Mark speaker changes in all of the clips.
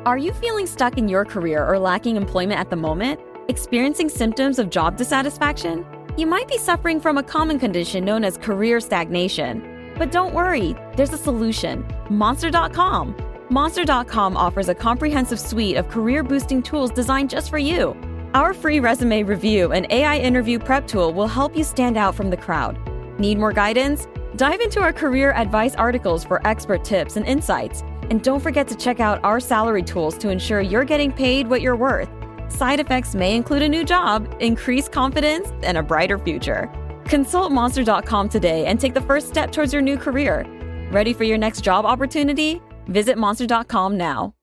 Speaker 1: Are you feeling stuck in your career or lacking employment at the moment? Experiencing symptoms of job dissatisfaction? You might be suffering from a common condition known as career stagnation. But don't worry, there's a solution. Monster.com. Monster.com offers a comprehensive suite of career-boosting tools designed just for you. Our free resume review and AI interview prep tool will help you stand out from the crowd. Need more guidance? Dive into our career advice articles for expert tips and insights. And don't forget to check out our salary tools to ensure you're getting paid what you're worth. Side effects may include a new job, increased confidence, and a brighter future. Consult Monster.com today and take the first step towards your new career. Ready for your next job opportunity? Visit Monster.com now.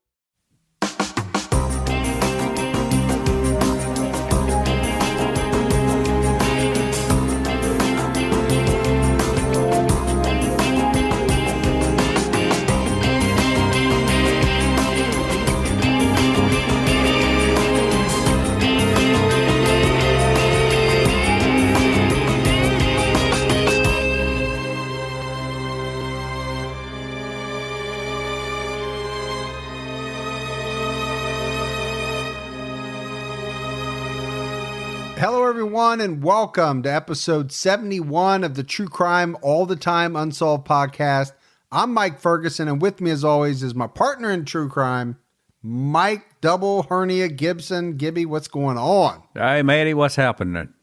Speaker 2: Hello, everyone, and welcome to episode 71 of the True Crime All the Time Unsolved podcast. I'm Mike Ferguson, and with me, as always, is my partner in true crime, Mike Double Hernia Gibson. Gibby, what's going on?
Speaker 3: Hey, matey, what's happening?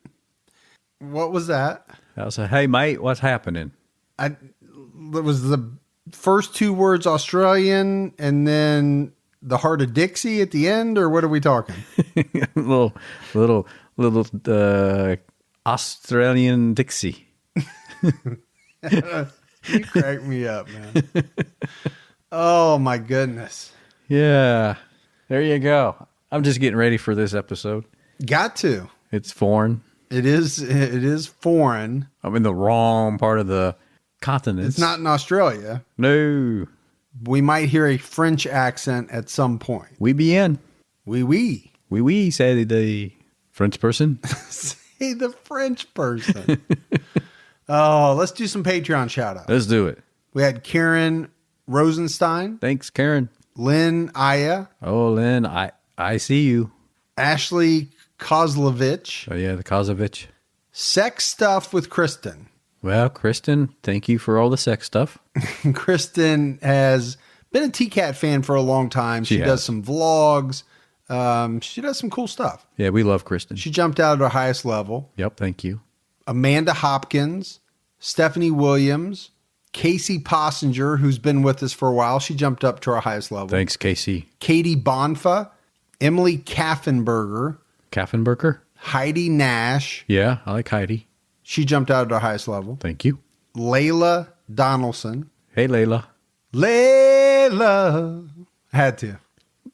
Speaker 2: What was that?
Speaker 3: I said, hey, mate, what's happening?
Speaker 2: It was the first two words Australian, and then the heart of Dixie at the end, or what are we talking? little Australian Dixie. You crack me up, man. Oh, my goodness.
Speaker 3: Yeah, there you go. I'm just getting ready for this episode.
Speaker 2: Got to.
Speaker 3: It's foreign.
Speaker 2: It is foreign.
Speaker 3: I'm in the wrong part of the continent.
Speaker 2: It's not in Australia.
Speaker 3: No.
Speaker 2: We might hear a French accent at some point.
Speaker 3: We bien.
Speaker 2: Oui, oui.
Speaker 3: Oui, oui, say the French person.
Speaker 2: Say the French person. Oh, let's do some Patreon shout outs.
Speaker 3: Let's do it.
Speaker 2: We had Karen Rosenstein.
Speaker 3: Thanks, Karen.
Speaker 2: Lynn Aya.
Speaker 3: Oh, Lynn, I see you.
Speaker 2: Ashley Kozlovich.
Speaker 3: Oh, yeah, the Kozovich.
Speaker 2: Sex Stuff with Kristen.
Speaker 3: Well, Kristen, thank you for all the sex stuff.
Speaker 2: Kristen has been a TCAT fan for a long time. She does some vlogs. She does some cool stuff.
Speaker 3: Yeah, we love Kristen.
Speaker 2: She jumped out at her highest level.
Speaker 3: Yep, thank you.
Speaker 2: Amanda Hopkins, Stephanie Williams, Casey Possinger, who's been with us for a while. She jumped up to our highest level.
Speaker 3: Thanks, Casey.
Speaker 2: Katie Bonfa, Emily Kaffenberger, Heidi Nash.
Speaker 3: Yeah, I like Heidi.
Speaker 2: She jumped out at our highest level.
Speaker 3: Thank you.
Speaker 2: Layla Donaldson.
Speaker 3: Hey, Layla.
Speaker 2: Layla. Had to.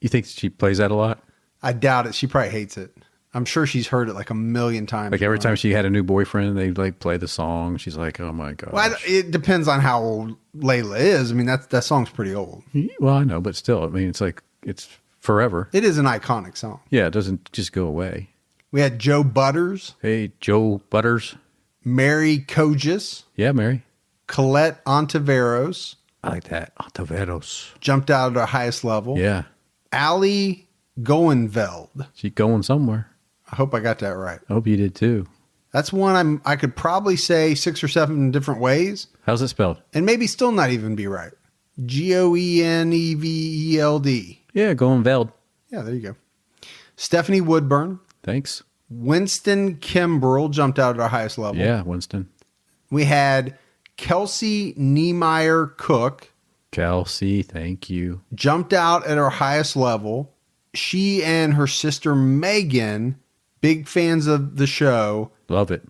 Speaker 3: You think she plays that a lot?
Speaker 2: I doubt it. She probably hates it. I'm sure she's heard it like a million times.
Speaker 3: Like every time she had a new boyfriend, they like play the song. She's like, "Oh my god!"
Speaker 2: Well, it depends on how old Layla is. I mean, that song's pretty old.
Speaker 3: Well, I know, but still, I mean, it's like it's forever.
Speaker 2: It is an iconic song.
Speaker 3: Yeah, it doesn't just go away.
Speaker 2: We had Joe Butters.
Speaker 3: Hey, Joe Butters.
Speaker 2: Mary Kogis.
Speaker 3: Yeah, Mary.
Speaker 2: Colette Ontiveros.
Speaker 3: I like that. Ontiveros.
Speaker 2: Jumped out at our highest level.
Speaker 3: Yeah.
Speaker 2: Allie Goenveld.
Speaker 3: She's going somewhere.
Speaker 2: I hope I got that right.
Speaker 3: I hope you did too.
Speaker 2: That's one I could probably say 6 or 7 different ways.
Speaker 3: How's it spelled?
Speaker 2: And maybe still not even be right. Goeneveld.
Speaker 3: Yeah, Goenveld.
Speaker 2: Yeah, there you go. Stephanie Woodburn.
Speaker 3: Thanks.
Speaker 2: Winston Kimbrell jumped out at our highest level.
Speaker 3: Yeah, Winston.
Speaker 2: We had Kelsey Niemeyer Cook.
Speaker 3: Kelsey, thank you.
Speaker 2: Jumped out at our highest level. She and her sister Megan, big fans of the show.
Speaker 3: Love it.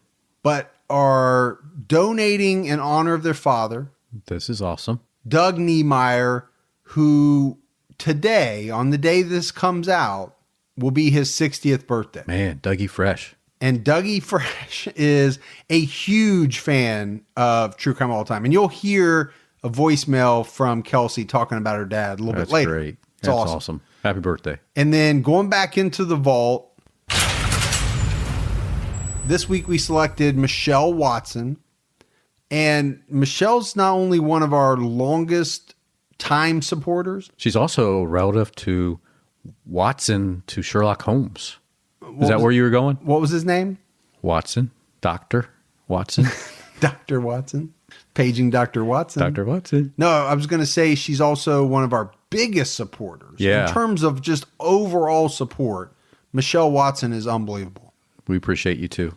Speaker 2: But are donating in honor of their father.
Speaker 3: This is awesome.
Speaker 2: Doug Niemeyer, who today, on the day this comes out, will be his 60th birthday.
Speaker 3: Man, Dougie Fresh.
Speaker 2: And Dougie Fresh is a huge fan of True Crime All the Time. And you'll hear a voicemail from Kelsey talking about her dad a little bit later.
Speaker 3: That's great.
Speaker 2: It's awesome.
Speaker 3: Happy birthday.
Speaker 2: And then going back into the vault, this week we selected Michelle Watson. And Michelle's not only one of our longest Time supporters.
Speaker 3: She's also a relative to Watson to Sherlock Holmes. Is that where you were going?
Speaker 2: What was his name?
Speaker 3: Watson. Dr. Watson.
Speaker 2: Dr. Watson. Paging Dr. Watson.
Speaker 3: Dr. Watson.
Speaker 2: No, I was going to say she's also one of our biggest supporters.
Speaker 3: Yeah.
Speaker 2: In terms of just overall support, Michelle Watson is unbelievable.
Speaker 3: We appreciate you too.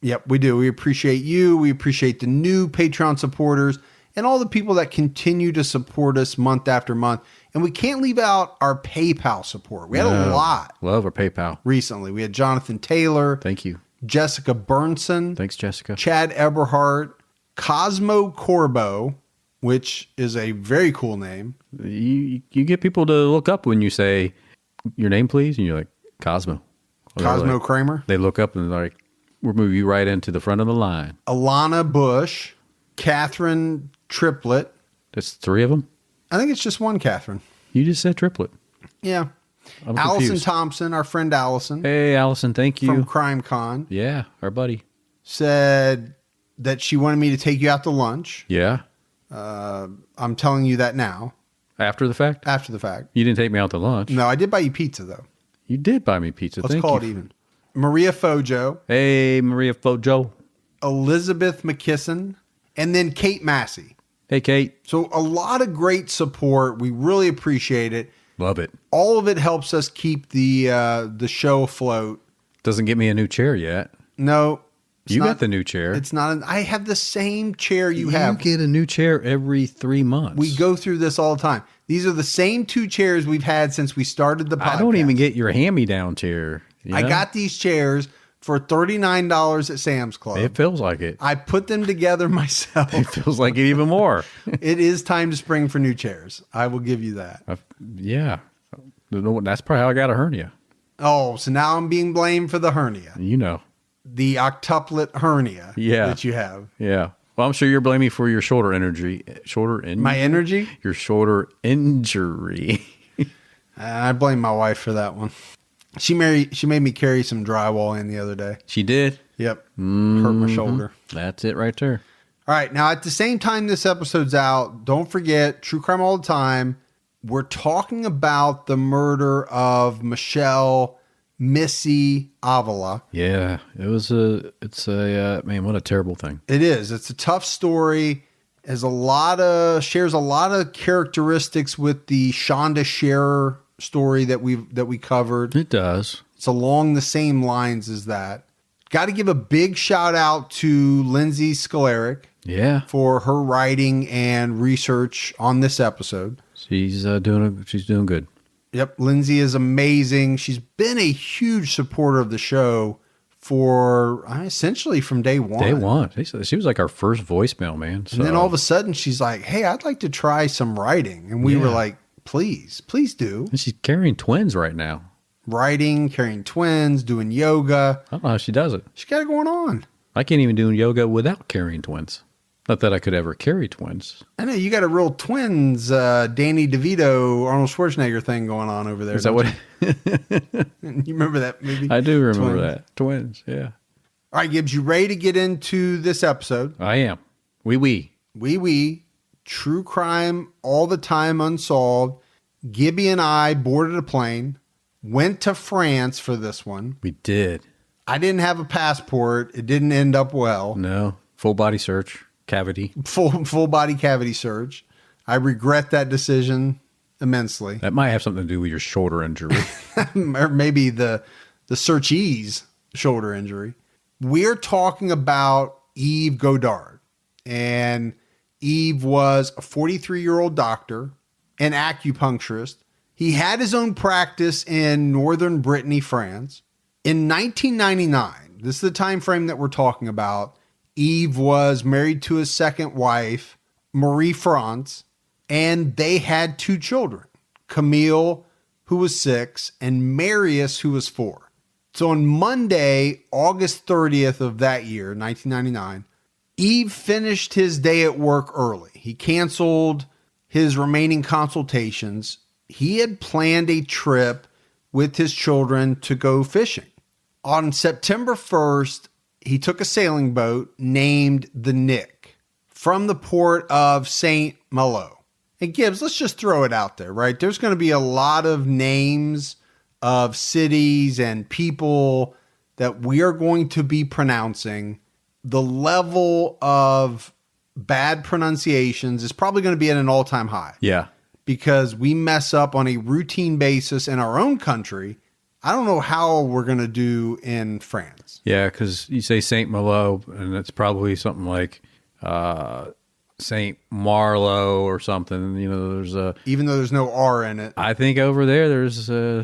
Speaker 2: Yep, we do. We appreciate you. We appreciate the new Patreon supporters and all the people that continue to support us month after month. And we can't leave out our PayPal support. We had a lot.
Speaker 3: Love our PayPal.
Speaker 2: Recently. We had Jonathan Taylor.
Speaker 3: Thank you.
Speaker 2: Jessica Burnson.
Speaker 3: Thanks, Jessica.
Speaker 2: Chad Eberhardt. Cosmo Corbo, which is a very cool name.
Speaker 3: You get people to look up when you say your name, please, and you're like, Cosmo.
Speaker 2: Cosmo
Speaker 3: like,
Speaker 2: Kramer.
Speaker 3: They look up and they're like, we'll move you right into the front of the line.
Speaker 2: Alana Bush. Catherine Triplet.
Speaker 3: That's 3 of them?
Speaker 2: I think it's just one Catherine.
Speaker 3: You just said triplet.
Speaker 2: Yeah.
Speaker 3: I'm
Speaker 2: Allison
Speaker 3: confused.
Speaker 2: Thompson, our friend Allison.
Speaker 3: Hey, Allison, thank you.
Speaker 2: From Crime Con.
Speaker 3: Yeah, our buddy.
Speaker 2: Said that she wanted me to take you out to lunch.
Speaker 3: Yeah.
Speaker 2: I'm telling you that now.
Speaker 3: After the fact?
Speaker 2: After the fact.
Speaker 3: You didn't take me out to lunch.
Speaker 2: No, I did buy you pizza, though.
Speaker 3: You did buy me pizza.
Speaker 2: Let's
Speaker 3: Thank
Speaker 2: call
Speaker 3: you.
Speaker 2: it even. Maria Fojo.
Speaker 3: Hey, Maria Fojo.
Speaker 2: Elizabeth McKisson. And then Kate Massey.
Speaker 3: Hey, Kate.
Speaker 2: So a lot of great support. We really appreciate it.
Speaker 3: Love it.
Speaker 2: All of it helps us keep the show afloat.
Speaker 3: Doesn't get me a new chair yet.
Speaker 2: No.
Speaker 3: You got the new chair.
Speaker 2: It's not. I have the same chair you have.
Speaker 3: You get a new chair every 3 months.
Speaker 2: We go through this all the time. These are the same 2 chairs we've had since we started the podcast.
Speaker 3: I don't even get your hand-me-down chair. You
Speaker 2: I
Speaker 3: know?
Speaker 2: got these chairs for $39 at Sam's Club.
Speaker 3: It feels like it.
Speaker 2: I put them together myself.
Speaker 3: It feels like it even more.
Speaker 2: It is time to spring for new chairs. I will give you that.
Speaker 3: Yeah. That's probably how I got a hernia.
Speaker 2: Oh, so now I'm being blamed for the hernia.
Speaker 3: You know.
Speaker 2: The octuplet hernia that you have.
Speaker 3: Yeah. Well, I'm sure you're blaming me for your shoulder injury.
Speaker 2: My energy?
Speaker 3: Your shoulder injury.
Speaker 2: I blame my wife for that one. She made me carry some drywall in the other day.
Speaker 3: She did?
Speaker 2: Yep. Hurt my shoulder.
Speaker 3: That's it right there.
Speaker 2: All right. Now, at the same time this episode's out, don't forget, True Crime All the Time, we're talking about the murder of Michelle Missy Avila.
Speaker 3: Yeah. It's a man, what a terrible thing.
Speaker 2: It is. It's a tough story. Shares a lot of characteristics with the Shonda Scherer story that we covered.
Speaker 3: It does.
Speaker 2: It's along the same lines as that. Got to give a big shout out to Lindsay Skolaric.
Speaker 3: Yeah.
Speaker 2: For her writing and research on this episode.
Speaker 3: She's doing good.
Speaker 2: Yep. Lindsay is amazing. She's been a huge supporter of the show for essentially from day one.
Speaker 3: Day one. She was like our first voicemail, man. So.
Speaker 2: And then all of a sudden she's like, hey, I'd like to try some writing. And we were like, please do.
Speaker 3: And she's carrying twins right now.
Speaker 2: Writing, carrying twins, doing yoga.
Speaker 3: I don't know how she does it.
Speaker 2: She got it going on.
Speaker 3: I can't even do yoga without carrying twins. Not that I could ever carry twins.
Speaker 2: I know you got a real twins, Danny DeVito, Arnold Schwarzenegger thing going on over there.
Speaker 3: Is that what?
Speaker 2: You remember that movie?
Speaker 3: I do remember that. Twins, yeah.
Speaker 2: All right, Gibbs, you ready to get into this episode?
Speaker 3: I am. We.
Speaker 2: True crime all the time unsolved. Gibby and I boarded a plane, went to France for this one.
Speaker 3: We did.
Speaker 2: I didn't have a passport. It didn't end up well.
Speaker 3: No. Full body search. Cavity.
Speaker 2: Full body cavity search. I regret that decision immensely.
Speaker 3: That might have something to do with your shoulder injury.
Speaker 2: Or maybe the searchee's shoulder injury. We're talking about Yves Godard. And Yves was a 43-year-old doctor, an acupuncturist. He had his own practice in northern Brittany, France. In 1999, this is the time frame that we're talking about, Yves was married to his second wife, Marie France, and they had 2 children, Camille, who was 6, and Marius, who was 4. So on Monday, August 30th of that year, 1999, Yves finished his day at work early. He canceled his remaining consultations. He had planned a trip with his children to go fishing. On September 1st, he took a sailing boat named the Nick from the port of St. Malo. And Gibbs, let's just throw it out there, right? There's going to be a lot of names of cities and people that we are going to be pronouncing. The level of bad pronunciations is probably going to be at an all-time high.
Speaker 3: Yeah.
Speaker 2: Because we mess up on a routine basis in our own country. I don't know how we're going to do in France.
Speaker 3: Yeah, because you say Saint Malo, and it's probably something like Saint Marlow or something. You know, there's a
Speaker 2: even though there's no R in it.
Speaker 3: I think over there there's a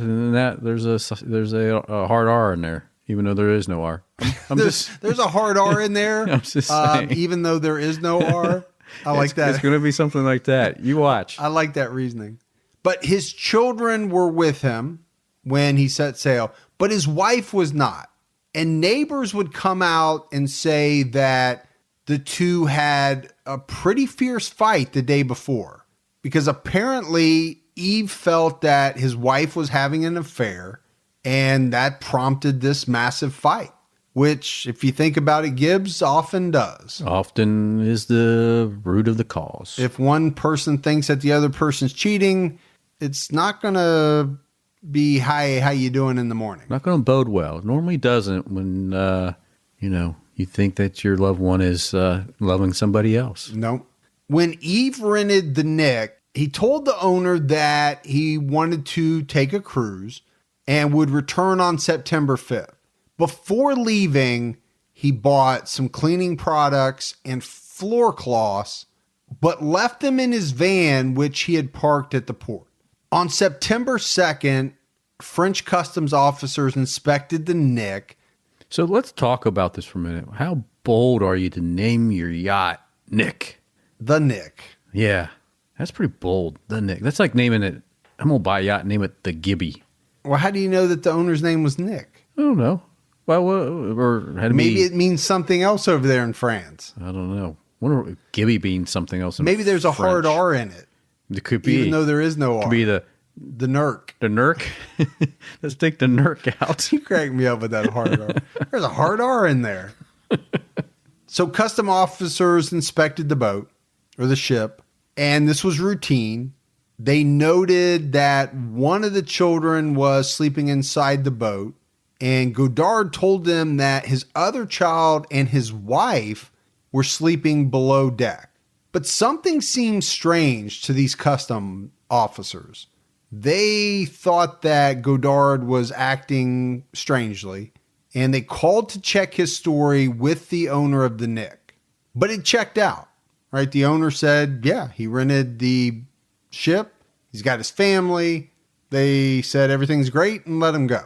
Speaker 3: hard R in there, even though there is no R.
Speaker 2: There's a hard R in there.
Speaker 3: I'm just saying.
Speaker 2: Even though there is no R. I like that.
Speaker 3: It's going to be something like that. You watch.
Speaker 2: I like that reasoning. But his children were with him when he set sail, but his wife was not. And neighbors would come out and say that the two had a pretty fierce fight the day before, because apparently Yves felt that his wife was having an affair, and that prompted this massive fight, which, if you think about it, Gibbs often does.
Speaker 3: Often is the root of the cause.
Speaker 2: If one person thinks that the other person's cheating, it's not going to be, hi, how you doing in the morning?
Speaker 3: Not going to bode well. It normally doesn't when, you think that your loved one is loving somebody else.
Speaker 2: Nope. When Yves rented the Nick, he told the owner that he wanted to take a cruise and would return on September 5th. Before leaving, he bought some cleaning products and floor cloths, but left them in his van, which he had parked at the port. On September 2nd, French customs officers inspected the Nick.
Speaker 3: So let's talk about this for a minute. How bold are you to name your yacht Nick?
Speaker 2: The Nick.
Speaker 3: Yeah, that's pretty bold. The Nick. That's like naming it. I'm going to buy a yacht and name it the Gibby.
Speaker 2: Well, how do you know that the owner's name was Nick?
Speaker 3: I don't know. Well, or had
Speaker 2: maybe it means something else over there in France.
Speaker 3: I don't know. Wonder if Gibby means something else in
Speaker 2: Maybe there's a
Speaker 3: French.
Speaker 2: hard R in it.
Speaker 3: It could be.
Speaker 2: Even though there is no R.
Speaker 3: Could be the
Speaker 2: Nurk.
Speaker 3: The Nurk? Let's take the Nurk out.
Speaker 2: You crack me up with that hard R. There's a hard R in there. So custom officers inspected the boat or the ship, and this was routine. They noted that one of the children was sleeping inside the boat, and Goddard told them that his other child and his wife were sleeping below deck. But something seemed strange to these custom officers. They thought that Goddard was acting strangely, and they called to check his story with the owner of the Nick. But it checked out, right? The owner said, yeah, he rented the ship. He's got his family. They said everything's great and let him go.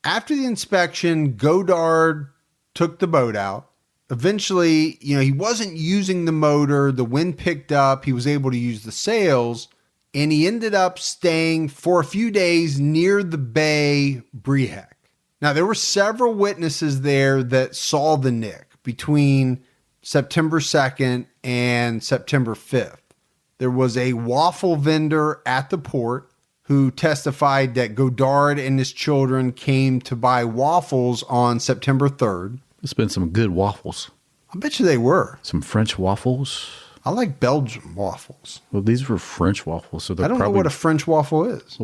Speaker 2: After the inspection, Goddard took the boat out. Eventually, he wasn't using the motor. The wind picked up. He was able to use the sails. And he ended up staying for a few days near the bay Briehec. Now, there were several witnesses there that saw the Nick between September 2nd and September 5th. There was a waffle vendor at the port who testified that Goddard and his children came to buy waffles on September 3rd.
Speaker 3: It's been some good waffles.
Speaker 2: I bet you they were.
Speaker 3: Some French waffles.
Speaker 2: I like Belgian waffles.
Speaker 3: Well, these were French waffles, so they're
Speaker 2: I don't know what a French waffle is.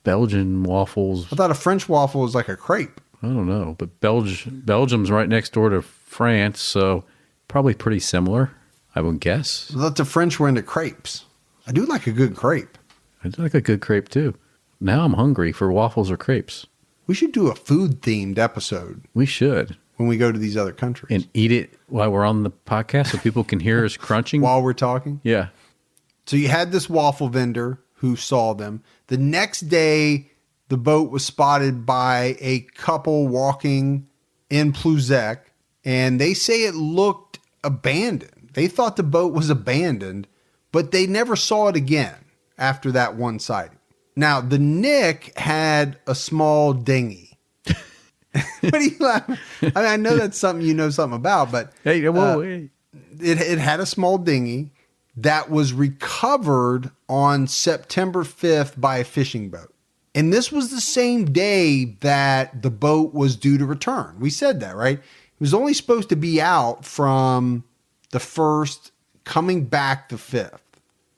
Speaker 3: Belgian waffles.
Speaker 2: I thought a French waffle was like a crepe.
Speaker 3: I don't know, but Belgium's right next door to France, so probably pretty similar, I would guess.
Speaker 2: I thought the French were into crepes. I do like a good crepe.
Speaker 3: I do like a good crepe too. Now I'm hungry for waffles or crepes.
Speaker 2: We should do a food-themed episode.
Speaker 3: We should.
Speaker 2: When we go to these other countries.
Speaker 3: And eat it while we're on the podcast so people can hear us crunching.
Speaker 2: While we're talking?
Speaker 3: Yeah.
Speaker 2: So you had this waffle vendor who saw them. The next day, the boat was spotted by a couple walking in Pluzec, and they say it looked abandoned. They thought the boat was abandoned, but they never saw it again after that one sighting. Now, the Nick had a small dinghy. What are you laughing? I mean, I know that's something you know something about, but
Speaker 3: hey.
Speaker 2: It had a small dinghy that was recovered on September 5th by a fishing boat. And this was the same day that the boat was due to return. We said that, right? It was only supposed to be out from the 1st, coming back the 5th.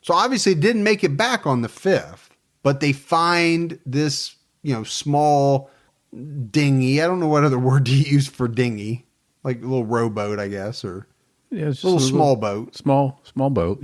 Speaker 2: So obviously it didn't make it back on the 5th, but they find this, small dinghy. I don't know what other word to use for dinghy, like a little rowboat, I guess, or
Speaker 3: it's
Speaker 2: a little small boat.
Speaker 3: Small boat,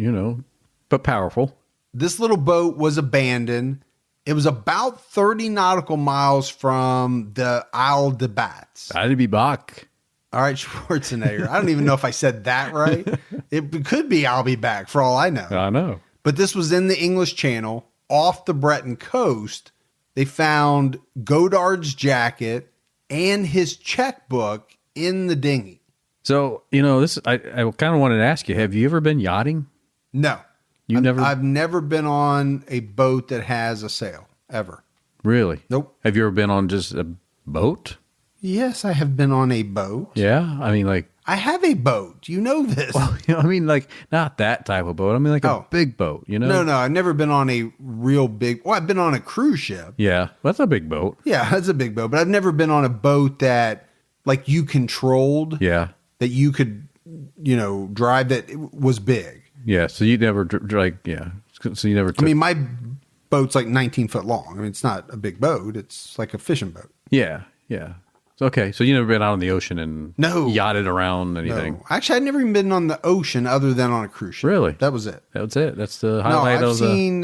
Speaker 3: but powerful.
Speaker 2: This little boat was abandoned. It was about 30 nautical miles from the Isle de Bats.
Speaker 3: I'd be back.
Speaker 2: All right, Schwarzenegger. I don't even know if I said that right. It could be I'll be back for all I know.
Speaker 3: I know.
Speaker 2: But this was in the English Channel off the Breton coast. They found Goddard's jacket and his checkbook in the dinghy.
Speaker 3: So, this I kind of wanted to ask you, have you ever been yachting?
Speaker 2: No. I've never been on a boat that has a sail, ever.
Speaker 3: Really?
Speaker 2: Nope.
Speaker 3: Have you ever been on just a boat?
Speaker 2: Yes, I have been on a boat.
Speaker 3: Yeah? I mean, like...
Speaker 2: I have a boat. You know this.
Speaker 3: Well, like, not that type of boat. I mean, like a big boat,
Speaker 2: No, I've never been on a real big... Well, I've been on a cruise ship.
Speaker 3: Yeah, that's a big boat.
Speaker 2: Yeah, that's a big boat. But I've never been on a boat that, like, you controlled.
Speaker 3: Yeah.
Speaker 2: That you could, drive, that was big.
Speaker 3: Yeah, so you never, so you never took...
Speaker 2: I mean, my boat's like 19 foot long. I mean, it's not a big boat. It's like a fishing boat.
Speaker 3: Yeah. Okay, so you never been out on the ocean and yachted around anything?
Speaker 2: No. Actually, I'd never even been on the ocean other than on a cruise ship.
Speaker 3: Really?
Speaker 2: That was it.
Speaker 3: That's the highlight
Speaker 2: I've
Speaker 3: of
Speaker 2: seen,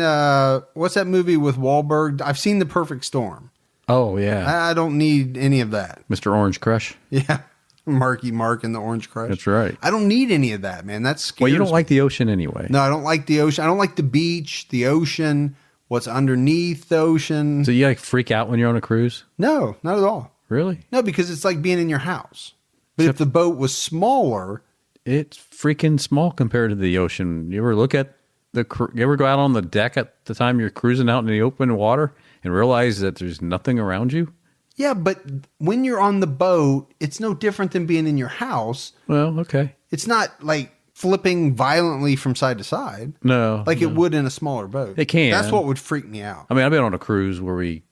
Speaker 2: what's that movie with Wahlberg? I've seen The Perfect Storm.
Speaker 3: Oh, yeah.
Speaker 2: I don't need any of that.
Speaker 3: Mr. Orange Crush?
Speaker 2: Yeah. Marky Mark and the Orange Crush.
Speaker 3: That's right.
Speaker 2: I don't need any of that, man. That's scary.
Speaker 3: Well, you don't like the ocean anyway.
Speaker 2: No, I don't like the ocean. I don't like the beach, the ocean, what's underneath the ocean.
Speaker 3: So you like freak out when you're on a cruise?
Speaker 2: No, not at all.
Speaker 3: Really?
Speaker 2: No, because it's like being in your house. But if the boat was smaller...
Speaker 3: It's freaking small compared to the ocean. You ever look at you ever go out on the deck at the time you're cruising out in the open water and realize that there's nothing around you?
Speaker 2: Yeah, but when you're on the boat, it's no different than being in your house.
Speaker 3: Well, okay.
Speaker 2: It's not like flipping violently from side to side.
Speaker 3: No.
Speaker 2: Like it would in a smaller boat.
Speaker 3: It can.
Speaker 2: That's what would freak me out.
Speaker 3: I mean, I've been on a cruise where we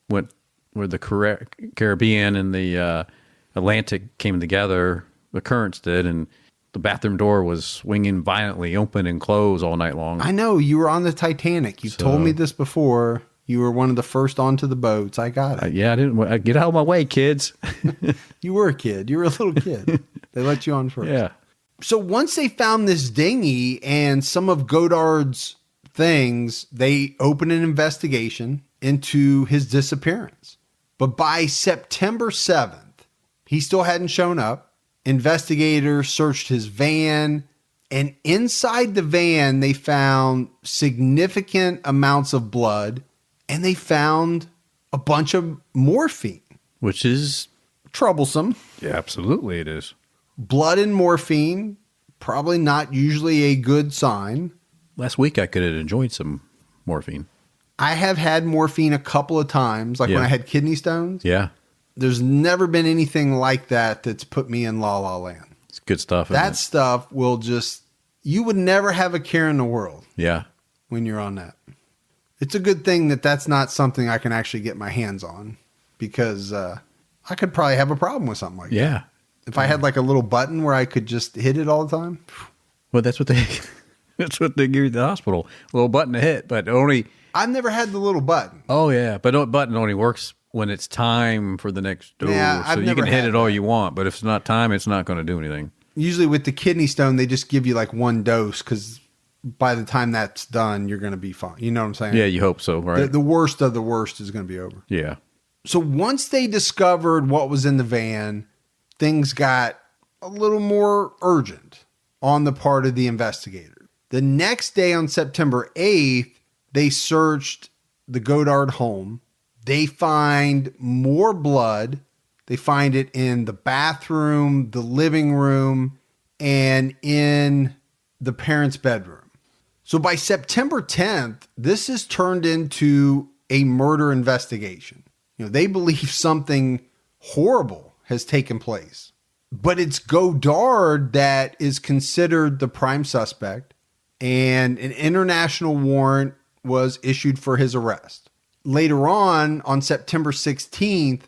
Speaker 3: went where the Caribbean and the Atlantic came together. The currents did, and the bathroom door was swinging violently open and closed all night long.
Speaker 2: I know. You were on the Titanic. You've told me this before. You were one of the first onto the boats. I got it.
Speaker 3: Yeah, I didn't get out of my way, kids.
Speaker 2: You were a kid. You were a little kid. They let you on first.
Speaker 3: Yeah.
Speaker 2: So once they found this dinghy and some of Goddard's things, they opened an investigation into his disappearance. But by September 7th, he still hadn't shown up. Investigators searched his van, and inside the van, they found significant amounts of blood. And they found a bunch of morphine.
Speaker 3: Which is...
Speaker 2: troublesome.
Speaker 3: Yeah, absolutely it is.
Speaker 2: Blood and morphine, probably not usually a good sign.
Speaker 3: Last week I could have enjoyed some morphine.
Speaker 2: I have had morphine a couple of times, like when I had kidney stones.
Speaker 3: Yeah.
Speaker 2: There's never been anything like that that's put me in la la land.
Speaker 3: It's good stuff.
Speaker 2: That stuff will just... you would never have a care in the world.
Speaker 3: Yeah.
Speaker 2: When you're on that. It's a good thing that that's not something I can actually get my hands on, because I could probably have a problem with something like that. If I had like a little button where I could just hit it all the time.
Speaker 3: Well, that's what they give you at the hospital. A little button to hit, but only...
Speaker 2: I've never had the little button.
Speaker 3: Oh, yeah. But the button only works when it's time for the next dose.
Speaker 2: Yeah,
Speaker 3: so you can hit it all you want, but if it's not time, it's not going to do anything.
Speaker 2: Usually with the kidney stone, they just give you like one dose, because by the time that's done, you're going to be fine. You know what I'm saying?
Speaker 3: Yeah, you hope so, right?
Speaker 2: The worst of the worst is going to be over.
Speaker 3: Yeah.
Speaker 2: So once they discovered what was in the van, things got a little more urgent on the part of the investigator. The next day on September 8th, they searched the Goddard home. They find more blood. They find it in the bathroom, the living room, and in the parents' bedroom. So by September 10th, this is turned into a murder investigation. They believe something horrible has taken place. But it's Goddard that is considered the prime suspect, and an international warrant was issued for his arrest. Later on September 16th,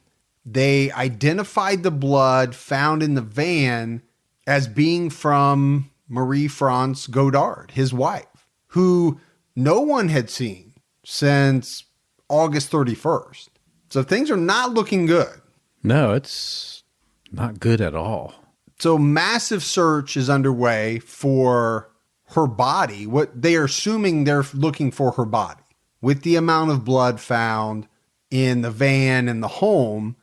Speaker 2: they identified the blood found in the van as being from Marie France Goddard, his wife, who no one had seen since August 31st. So things are not looking good.
Speaker 3: No, it's not good at all.
Speaker 2: So massive search is underway for her body. What they are assuming, they're looking for her body. With the amount of blood found in the van and the home.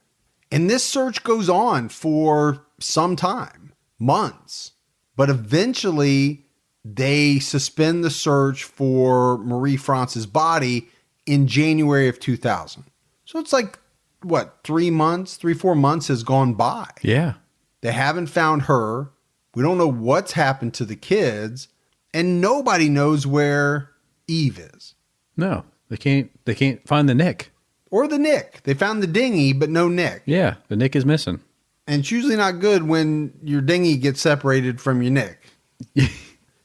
Speaker 2: And this search goes on for some time, months. But eventually they suspend the search for Marie France's body in January of 2000. So it's like, what, 3 months, 4 months has gone by.
Speaker 3: Yeah.
Speaker 2: They haven't found her. We don't know what's happened to the kids. And nobody knows where Eve is.
Speaker 3: No, they can't find the Nick.
Speaker 2: Or the Nick. They found the dinghy, but no Nick.
Speaker 3: Yeah, the Nick is missing.
Speaker 2: And it's usually not good when your dinghy gets separated from your Nick.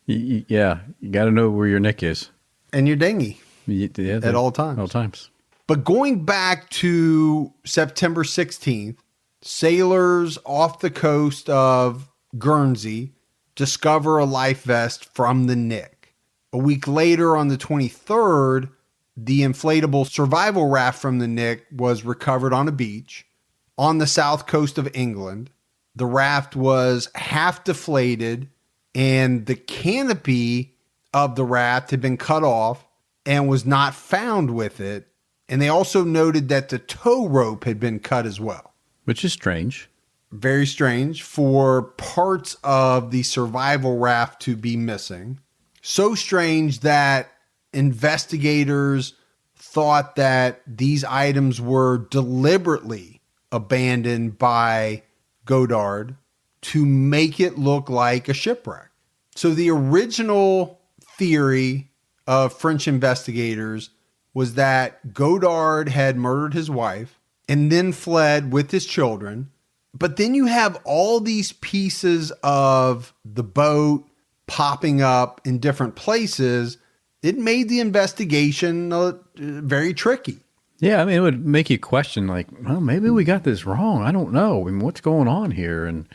Speaker 3: Yeah, you got to know where your Nick is.
Speaker 2: And your dinghy.
Speaker 3: Yeah,
Speaker 2: at all times.
Speaker 3: All times.
Speaker 2: But going back to September 16th, sailors off the coast of Guernsey discover a life vest from the Nick. A week later, on the 23rd, the inflatable survival raft from the Nick was recovered on a beach on the south coast of England. The raft was half deflated and the canopy of the raft had been cut off and was not found with it. And they also noted that the tow rope had been cut as well.
Speaker 3: Which is strange.
Speaker 2: Very strange for parts of the survival raft to be missing. So strange that investigators thought that these items were deliberately abandoned by Goddard to make it look like a shipwreck. So the original theory of French investigators was that Goddard had murdered his wife and then fled with his children. But then you have all these pieces of the boat popping up in different places. It made the investigation very tricky.
Speaker 3: Yeah, I mean, it would make you question, like, well, maybe we got this wrong. I don't know. I mean, what's going on here? And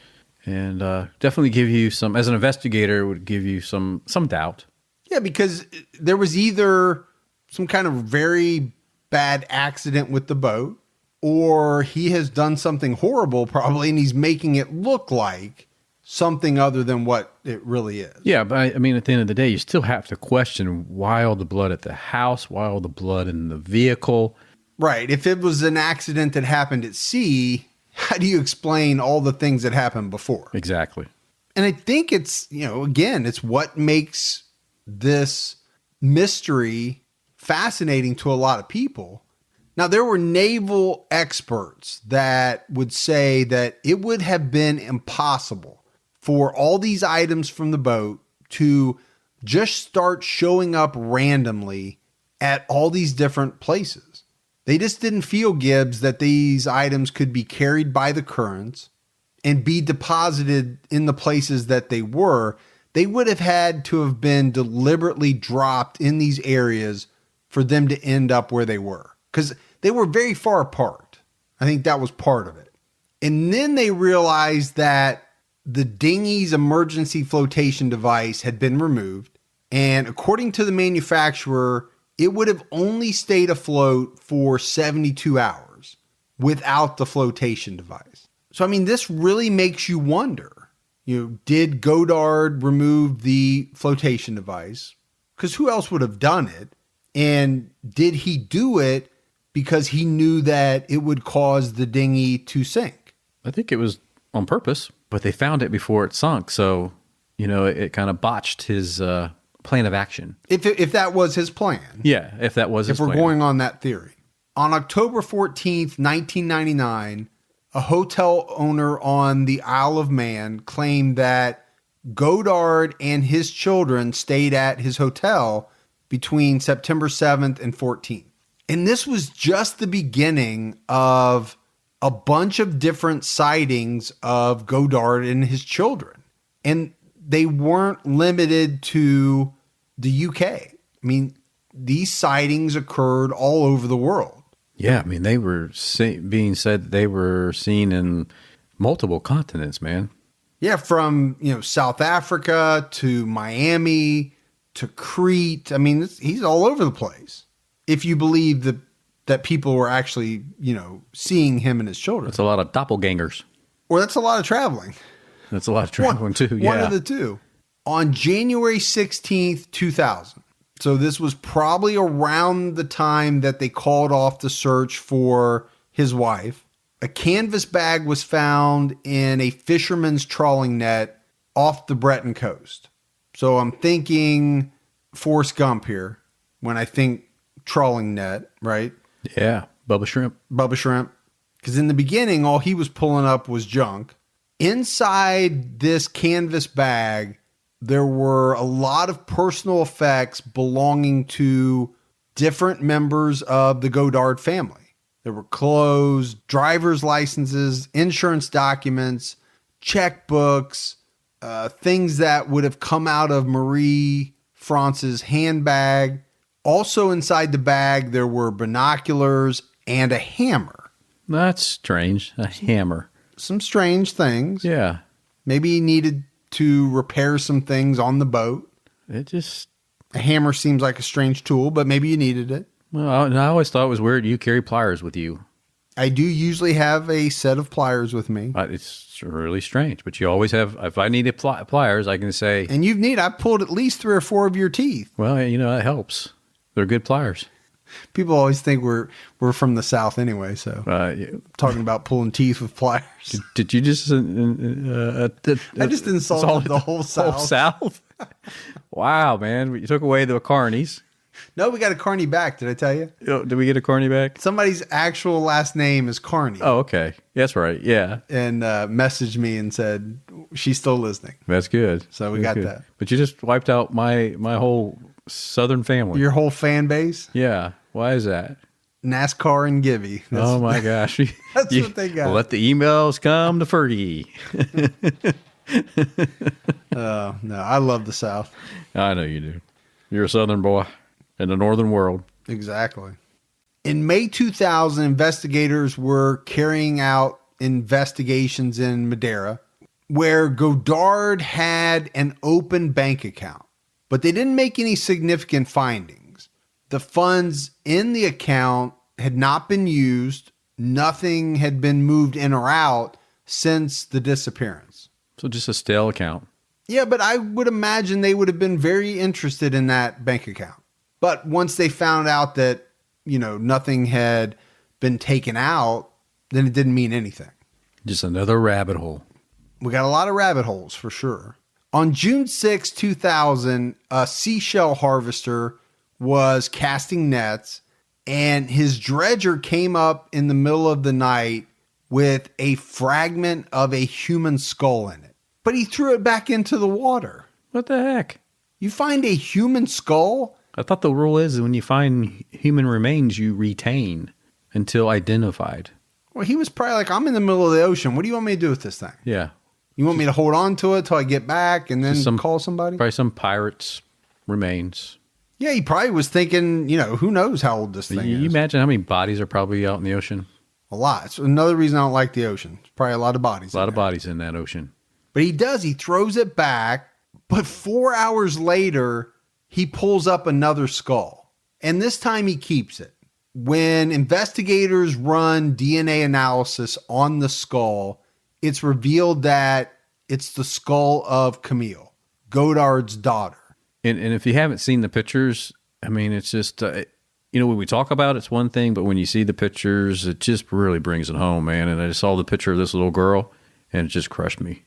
Speaker 3: definitely give you some, as an investigator, it would give you some doubt.
Speaker 2: Yeah, because there was either some kind of very bad accident with the boat, or he has done something horrible probably, and he's making it look like something other than what it really is.
Speaker 3: Yeah, but I mean, at the end of the day, you still have to question why all the blood at the house, why all the blood in the vehicle.
Speaker 2: Right. If it was an accident that happened at sea, how do you explain all the things that happened before?
Speaker 3: Exactly.
Speaker 2: And I think it's, again, it's what makes this mystery fascinating to a lot of people. Now, there were naval experts that would say that it would have been impossible for all these items from the boat to just start showing up randomly at all these different places. They just didn't feel, Gibbs, that these items could be carried by the currents and be deposited in the places that they were. They would have had to have been deliberately dropped in these areas for them to end up where they were, because they were very far apart. I think that was part of it. And then they realized that the dinghy's emergency flotation device had been removed. And according to the manufacturer, it would have only stayed afloat for 72 hours without the flotation device. So, I mean, this really makes you wonder, did Goddard remove the flotation device? Because who else would have done it? And did he do it because he knew that it would cause the dinghy to sink?
Speaker 3: I think it was on purpose, but they found it before it sunk. So, it kind of botched his plan of action.
Speaker 2: If that was his plan.
Speaker 3: Yeah, if that was his plan.
Speaker 2: If we're going on that theory. On October 14th, 1999, a hotel owner on the Isle of Man claimed that Goddard and his children stayed at his hotel between September 7th and 14th. And this was just the beginning of a bunch of different sightings of Goddard and his children. And they weren't limited to the UK. I mean, these sightings occurred all over the world.
Speaker 3: Yeah, I mean, they were being said they were seen in multiple continents, man.
Speaker 2: Yeah, from South Africa to Miami to Crete. I mean, he's all over the place. If you believe that people were actually, seeing him and his children.
Speaker 3: That's a lot of doppelgangers.
Speaker 2: Or that's a lot of traveling.
Speaker 3: That's a lot of traveling too. Yeah.
Speaker 2: One of the two. On January 16th, 2000. So this was probably around the time that they called off the search for his wife. A canvas bag was found in a fisherman's trawling net off the Breton coast. So I'm thinking Forrest Gump here when I think trawling net, right?
Speaker 3: Yeah. Bubba shrimp.
Speaker 2: Because in the beginning, all he was pulling up was junk. Inside this canvas bag, there were a lot of personal effects belonging to different members of the Goddard family. There were clothes, driver's licenses, insurance documents, checkbooks, things that would have come out of Marie France's handbag. Also inside the bag, there were binoculars and a hammer.
Speaker 3: That's strange. A hammer.
Speaker 2: Some strange things.
Speaker 3: Yeah.
Speaker 2: Maybe he needed to repair some things on the boat. A hammer seems like a strange tool, but maybe you needed it.
Speaker 3: Well, I always thought it was weird you carry pliers with you.
Speaker 2: I do usually have a set of pliers with me.
Speaker 3: It's really strange, but you always have. If I need pliers, I can say.
Speaker 2: And I pulled at least 3 or 4 of your teeth.
Speaker 3: Well, that helps. They're good pliers.
Speaker 2: People always think we're from the South anyway, so talking about pulling teeth with pliers.
Speaker 3: Did you just?
Speaker 2: I just insulted the whole South.
Speaker 3: Whole South? Wow, man! You took away the carnies.
Speaker 2: No, we got a Carney back. Did I tell you?
Speaker 3: Did we get a Carney back?
Speaker 2: Somebody's actual last name is Carney.
Speaker 3: Oh, okay. That's right. Yeah.
Speaker 2: And messaged me and said she's still listening.
Speaker 3: That's good.
Speaker 2: So we got that.
Speaker 3: But you just wiped out my whole Southern family.
Speaker 2: Your whole fan base?
Speaker 3: Yeah. Why is that?
Speaker 2: NASCAR and Gibby.
Speaker 3: Oh my gosh.
Speaker 2: That's what they got.
Speaker 3: Let the emails come to Fergie.
Speaker 2: Oh, no. I love the South.
Speaker 3: I know you do. You're a Southern boy in the Northern world.
Speaker 2: Exactly. In May 2000, investigators were carrying out investigations in Madeira where Goddard had an open bank account, but they didn't make any significant findings. The funds in the account had not been used. Nothing had been moved in or out since the disappearance.
Speaker 3: So just a stale account.
Speaker 2: Yeah, but I would imagine they would have been very interested in that bank account. But once they found out that, nothing had been taken out, then it didn't mean anything.
Speaker 3: Just another rabbit hole.
Speaker 2: We got a lot of rabbit holes for sure. On June 6, 2000, a seashell harvester was casting nets and his dredger came up in the middle of the night with a fragment of a human skull in it. But he threw it back into the water.
Speaker 3: What the heck?
Speaker 2: You find a human skull?
Speaker 3: I thought the rule is when you find human remains, you retain until identified.
Speaker 2: Well, he was probably like, I'm in the middle of the ocean. What do you want me to do with this thing?
Speaker 3: Yeah.
Speaker 2: You want me to hold on to it till I get back and then call somebody?
Speaker 3: Probably some pirate's remains.
Speaker 2: Yeah, he probably was thinking, who knows how old this thing is.
Speaker 3: You imagine how many bodies are probably out in the ocean?
Speaker 2: A lot. It's another reason I don't like the ocean. There's probably a lot of bodies.
Speaker 3: A lot of bodies in that ocean.
Speaker 2: But he does. He throws it back. But 4 hours later, he pulls up another skull. And this time he keeps it. When investigators run DNA analysis on the skull, it's revealed that it's the skull of Camille, Goddard's daughter.
Speaker 3: And if you haven't seen the pictures, I mean, it's just, when we talk about it's one thing, but when you see the pictures, it just really brings it home, man. And I just saw the picture of this little girl and it just crushed me.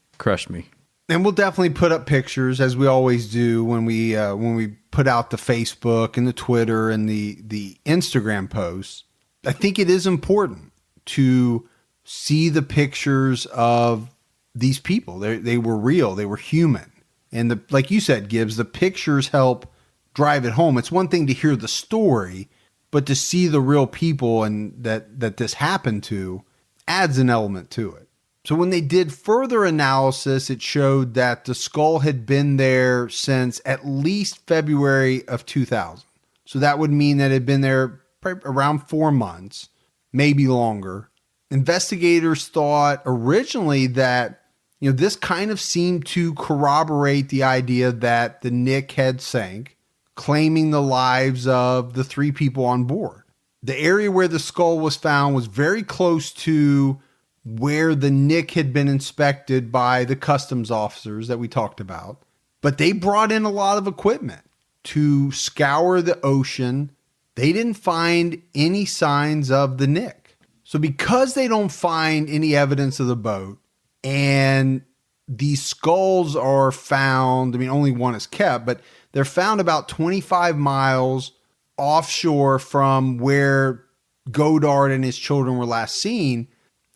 Speaker 2: And we'll definitely put up pictures as we always do when we put out the Facebook and the Twitter and the Instagram posts. I think it is important to see the pictures of these people. They were real. They were human. And like you said, Gibbs, the pictures help drive it home. It's one thing to hear the story, but to see the real people and that this happened to adds an element to it. So when they did further analysis, it showed that the skull had been there since at least February of 2000. So that would mean that it had been there around 4 months, maybe longer. Investigators thought originally that, this kind of seemed to corroborate the idea that the Nick had sank. claiming the lives of the 3 people on board. The area where the skull was found was very close to where the Nick had been inspected by the customs officers that we talked about. But they brought in a lot of equipment to scour the ocean. They didn't find any signs of the Nick. So because they don't find any evidence of the boat, and these skulls are found, I mean, only one is kept, but they're found about 25 miles offshore from where Goddard and his children were last seen.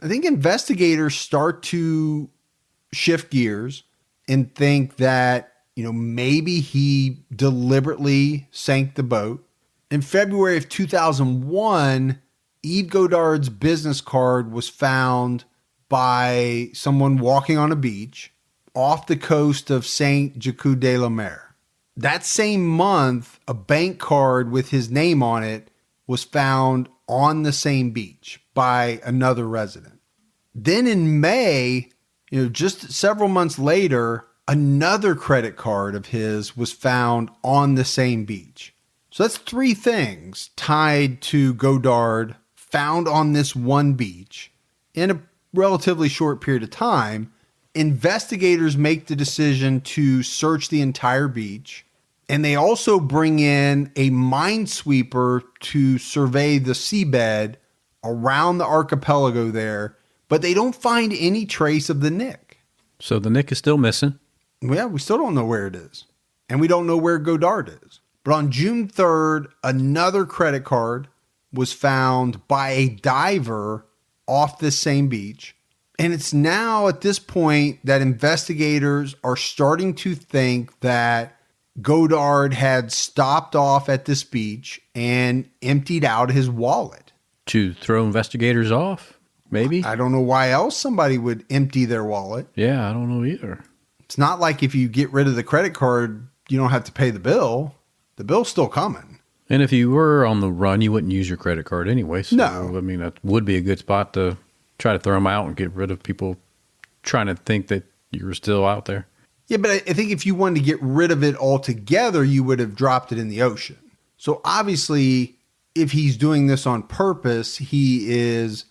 Speaker 2: I think investigators start to shift gears and think that, maybe he deliberately sank the boat. In February of 2001, Yves Godard's business card was found by someone walking on a beach off the coast of Saint-Jacques-de-la-Mer. That same month, a bank card with his name on it was found on the same beach by another resident. Then in May, just several months later, another credit card of his was found on the same beach. So that's 3 things tied to Goddard found on this one beach in a relatively short period of time. Investigators make the decision to search the entire beach, and they also bring in a minesweeper to survey the seabed around the archipelago there, but they don't find any trace of the Nick.
Speaker 3: So the Nick is still missing.
Speaker 2: Yeah, we still don't know where it is. And we don't know where Goddard is. But on June 3rd, another credit card was found by a diver off this same beach. And it's now at this point that investigators are starting to think that Goddard had stopped off at this beach and emptied out his wallet.
Speaker 3: To throw investigators off, maybe?
Speaker 2: I don't know why else somebody would empty their wallet.
Speaker 3: Yeah, I don't know either.
Speaker 2: It's not like if you get rid of the credit card, you don't have to pay the bill. The bill's still coming.
Speaker 3: And if you were on the run, you wouldn't use your credit card anyway. So,
Speaker 2: No.
Speaker 3: I mean, that would be a good spot to try to throw them out and get rid of people trying to think that you were still out there.
Speaker 2: Yeah, but I think if you wanted to get rid of it altogether, you would have dropped it in the ocean. So obviously, if he's doing this on purpose, he is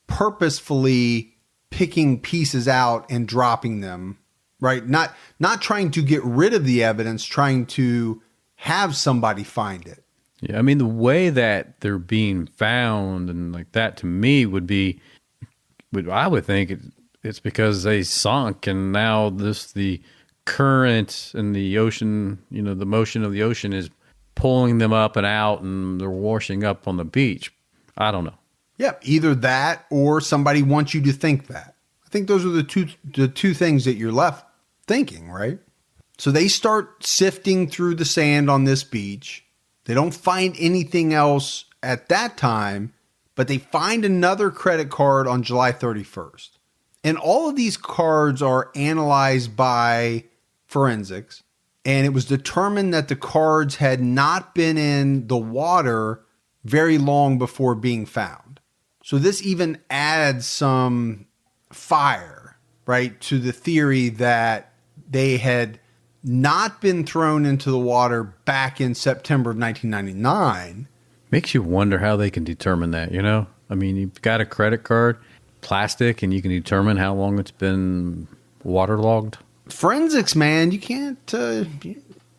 Speaker 2: purposefully picking pieces out and dropping them, right? Not trying to get rid of the evidence, trying to have somebody find it.
Speaker 3: Yeah, I mean, the way that they're being found and like that to me I would think it's because they sunk and now the current in the ocean, the motion of the ocean is pulling them up and out and they're washing up on the beach. I don't know.
Speaker 2: Yeah, either that or somebody wants you to think that. I think those are the two things that you're left thinking, right? So they start sifting through the sand on this beach. They don't find anything else at that time, but they find another credit card on July 31st. And all of these cards are analyzed by forensics, and it was determined that the cards had not been in the water very long before being found. So this even adds some fire, right, to the theory that they had not been thrown into the water back in September of 1999.
Speaker 3: Makes you wonder how they can determine that, I mean, you've got a credit card, plastic, and you can determine how long it's been waterlogged.
Speaker 2: Forensics, man, you can't,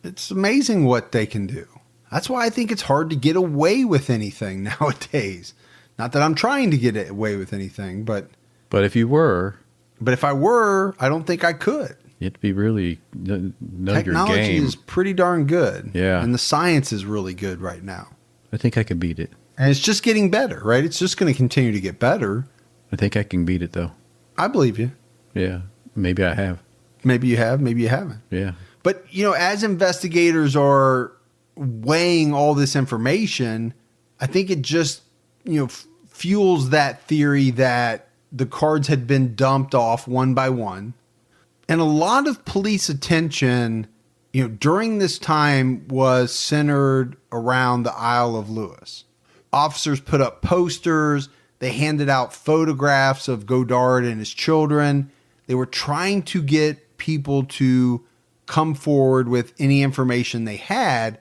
Speaker 2: it's amazing what they can do. That's why I think it's hard to get away with anything nowadays. Not that I'm trying to get away with anything, but
Speaker 3: if you were.
Speaker 2: But if I were, I don't think I could.
Speaker 3: You have to be really know your game.
Speaker 2: Technology is pretty darn good.
Speaker 3: Yeah.
Speaker 2: And the science is really good right now.
Speaker 3: I think I could beat it.
Speaker 2: And it's just getting better, right? It's just going to continue to get better.
Speaker 3: I think I can beat it, though.
Speaker 2: I believe you.
Speaker 3: Yeah. Maybe I have.
Speaker 2: Maybe you have. Maybe you haven't.
Speaker 3: Yeah.
Speaker 2: But, as investigators are weighing all this information, I think it just, fuels that theory that the cards had been dumped off one by one. And a lot of police attention, during this time was centered around the Isle of Lewis. Officers put up posters. They handed out photographs of Goddard and his children. They were trying to get people to come forward with any information they had.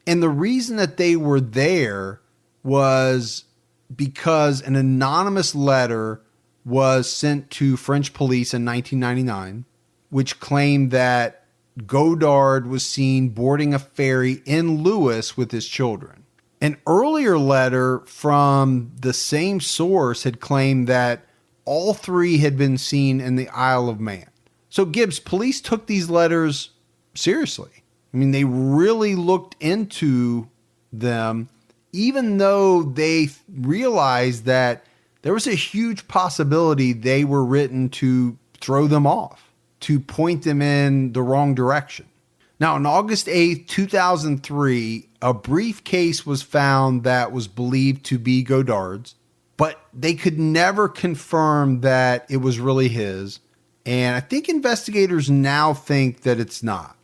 Speaker 2: And the reason that they were there was because an anonymous letter was sent to French police in 1999, which claimed that Goddard was seen boarding a ferry in Lewis with his children. An earlier letter from the same source had claimed that all three had been seen in the Isle of Man. So Gibbs, police took these letters seriously. I mean, they really looked into them, even though they realized that there was a huge possibility they were written to throw them off, to point them in the wrong direction. Now, on August 8th, 2003, a briefcase was found that was believed to be Goddard's, but they could never confirm that it was really his. And I think investigators now think that it's not.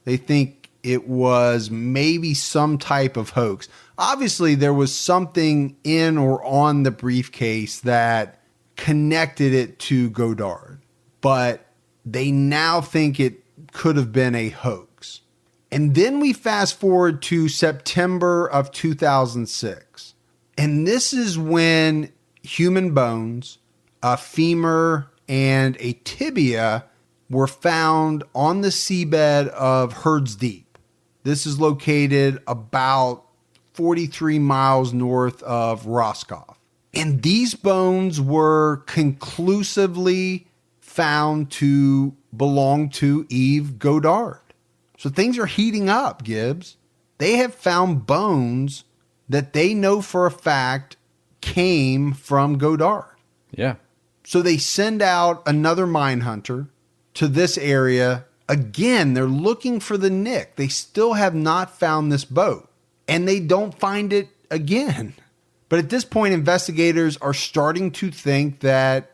Speaker 2: They think it was maybe some type of hoax. Obviously, there was something in or on the briefcase that connected it to Goddard, but they now think it could have been a hoax. And then we fast forward to September of 2006. And this is when human bones, a femur, and a tibia were found on the seabed of Herd's Deep. This is located about 43 miles north of Roscoff. And these bones were conclusively found to belong to Yves Godard. So things are heating up, Gibbs. They have found bones that they know for a fact came from Goddard.
Speaker 3: Yeah.
Speaker 2: So they send out another mine hunter to this area. Again, they're looking for the nick. They still have not found this boat, and they don't find it again. But at this point, investigators are starting to think that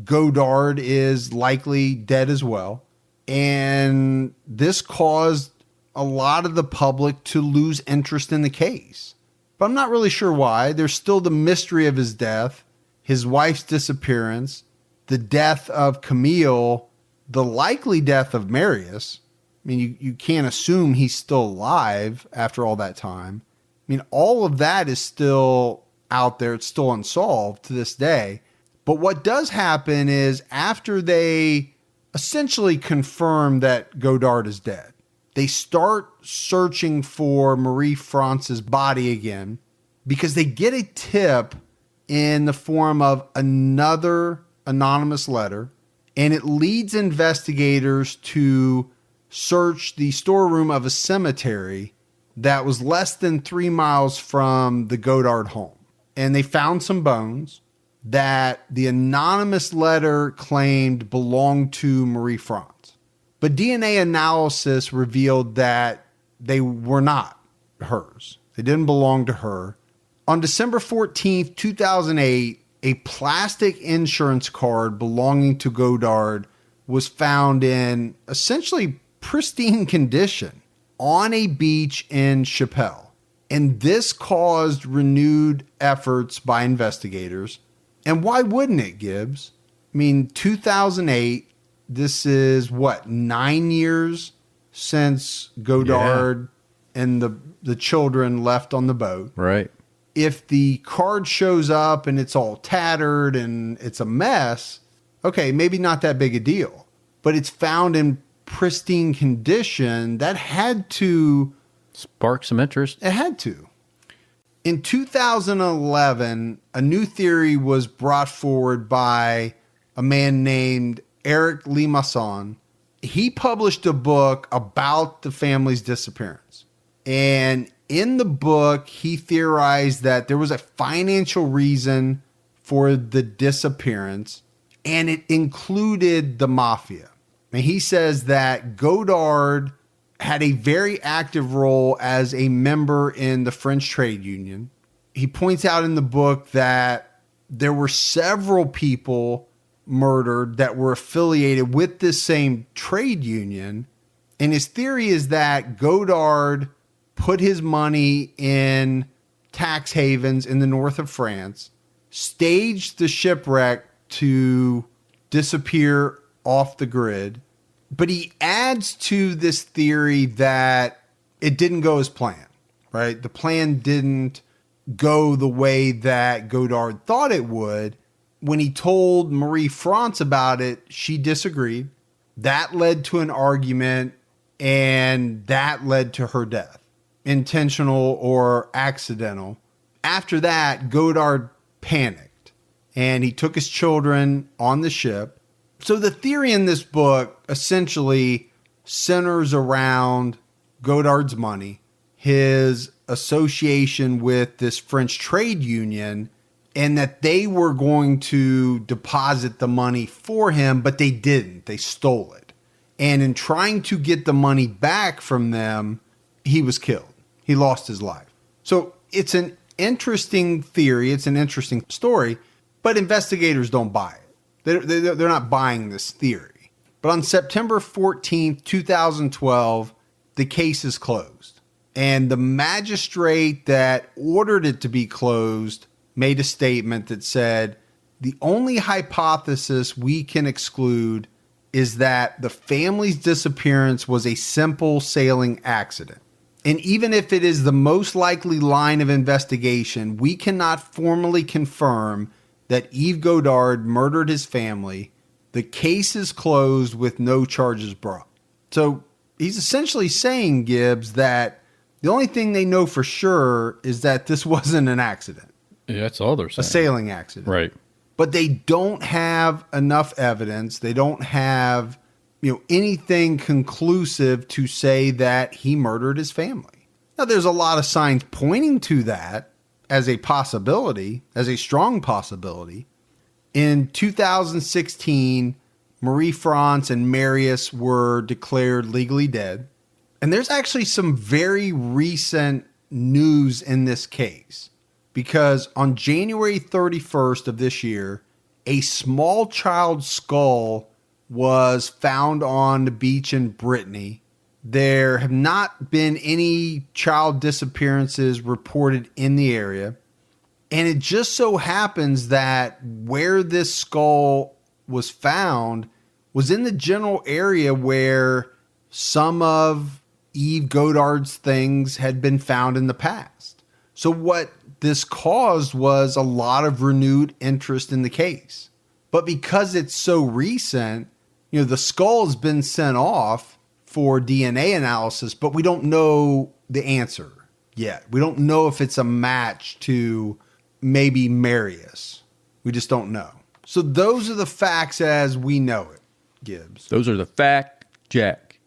Speaker 2: Goddard is likely dead as well. And this caused a lot of the public to lose interest in the case. But I'm not really sure why. There's still the mystery of his death, his wife's disappearance, the death of Camille, the likely death of Marius. I mean, you can't assume he's still alive after all that time. I mean, all of that is still out there. It's still unsolved to this day. But what does happen is after they essentially confirm that Goddard is dead, they start searching for Marie France's body again because they get a tip in the form of another anonymous letter, and it leads investigators to search the storeroom of a cemetery that was less than 3 miles from the Goddard home. And they found some bones that the anonymous letter claimed belonged to Marie France. But DNA analysis revealed that they were not hers. They didn't belong to her. On December 14th, 2008, a plastic insurance card belonging to Goddard was found in essentially pristine condition on a beach in Chappelle. And this caused renewed efforts by investigators. And why wouldn't it, Gibbs? I mean, 2008, this is 9 years since Goddard and the children left on the boat.
Speaker 3: Right.
Speaker 2: If the card shows up and it's all tattered and it's a mess, okay, maybe not that big a deal. But it's found in pristine condition. That had to
Speaker 3: spark some interest.
Speaker 2: It had to. In 2011, a new theory was brought forward by a man named Eric Limasson. He published a book about the family's disappearance. And in the book, he theorized that there was a financial reason for the disappearance, and it included the mafia. And he says that Goddard had a very active role as a member in the French trade union. He points out in the book that there were several people murdered that were affiliated with this same trade union. And his theory is that Goddard put his money in tax havens in the north of France, staged the shipwreck to disappear off the grid. But he adds to this theory that it didn't go as planned, right? The plan didn't go the way that Goddard thought it would. When he told Marie France about it, she disagreed. That led to an argument, and that led to her death, intentional or accidental. After that, Goddard panicked, and he took his children on the ship. So the theory in this book essentially centers around Goddard's money, his association with this French trade union, and that they were going to deposit the money for him, but they didn't. They stole it. And in trying to get the money back from them, he was killed. He lost his life. So it's an interesting theory. It's an interesting story, but investigators don't buy it. They're not buying this theory. But on September 14th, 2012, the case is closed. And the magistrate that ordered it to be closed made a statement that said, the only hypothesis we can exclude is that the family's disappearance was a simple sailing accident. And even if it is the most likely line of investigation, we cannot formally confirm that Yves Godard murdered his family. The case is closed with no charges brought. So he's essentially saying, Gibbs, that the only thing they know for sure is that this wasn't an accident.
Speaker 3: Yeah, that's all they're saying.
Speaker 2: A sailing accident.
Speaker 3: Right.
Speaker 2: But they don't have enough evidence. They don't have, anything conclusive to say that he murdered his family. Now, there's a lot of signs pointing to that as a possibility, as a strong possibility. In 2016, Marie France and Marius were declared legally dead. And there's actually some very recent news in this case, because on January 31st of this year, a small child's skull was found on the beach in Brittany. There have not been any child disappearances reported in the area. And it just so happens that where this skull was found was in the general area where some of Yves Godard's things had been found in the past. So what this caused was a lot of renewed interest in the case. But because it's so recent, the skull has been sent off for DNA analysis, but we don't know the answer yet. We don't know if it's a match to maybe Marius. We just don't know. So those are the facts as we know it, Gibbs.
Speaker 3: Those are the fact, Jack.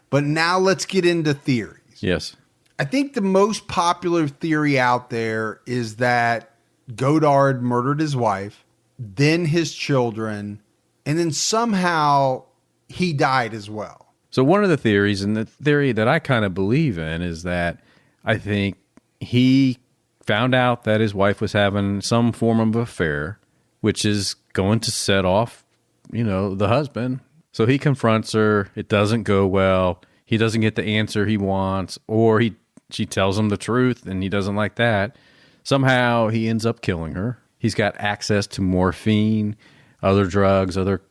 Speaker 2: But now let's get into theories.
Speaker 3: Yes.
Speaker 2: I think the most popular theory out there is that Goddard murdered his wife, then his children, and then somehow he died as well.
Speaker 3: So one of the theories, and the theory that I kind of believe in, is that I think he found out that his wife was having some form of affair, which is going to set off, the husband. So he confronts her. It doesn't go well. He doesn't get the answer he wants, or she tells him the truth and he doesn't like that. Somehow he ends up killing her. He's got access to morphine, other drugs, other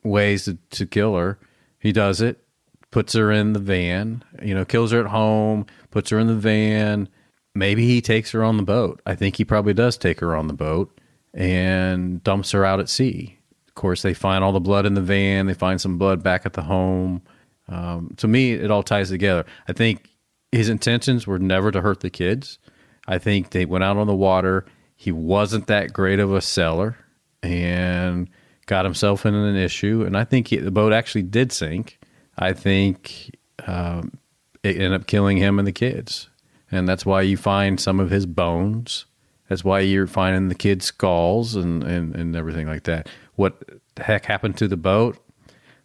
Speaker 3: ways to kill her. He does it, puts her in the van, kills her at home, puts her in the van. Maybe he takes her on the boat. I think he probably does take her on the boat and dumps her out at sea. Of course, they find all the blood in the van. They find some blood back at the home. To me, it all ties together. I think his intentions were never to hurt the kids. I think they went out on the water. He wasn't that great of a sailor and got himself in an issue. And I think the boat actually did sink. I think it ended up killing him and the kids. And that's why you find some of his bones. That's why you're finding the kids' skulls and everything like that. What the heck happened to the boat?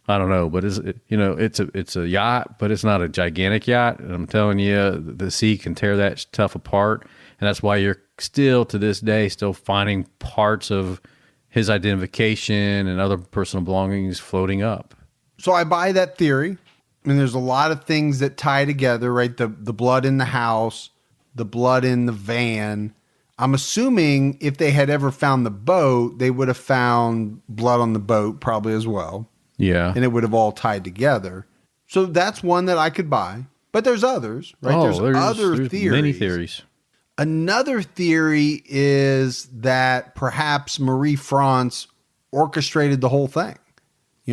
Speaker 3: I don't know, but it's a yacht, but it's not a gigantic yacht. And I'm telling you, the sea can tear that stuff apart. And that's why you're still, to this day, still finding parts of his identification and other personal belongings floating up.
Speaker 2: So I buy that theory. I mean, there's a lot of things that tie together, right? The blood in the house, the blood in the van. I'm assuming if they had ever found the boat, they would have found blood on the boat probably as well.
Speaker 3: Yeah.
Speaker 2: And it would have all tied together. So that's one that I could buy. But there's others, right?
Speaker 3: Oh, there's
Speaker 2: theories.
Speaker 3: many theories.
Speaker 2: Another theory is that perhaps Marie France orchestrated the whole thing.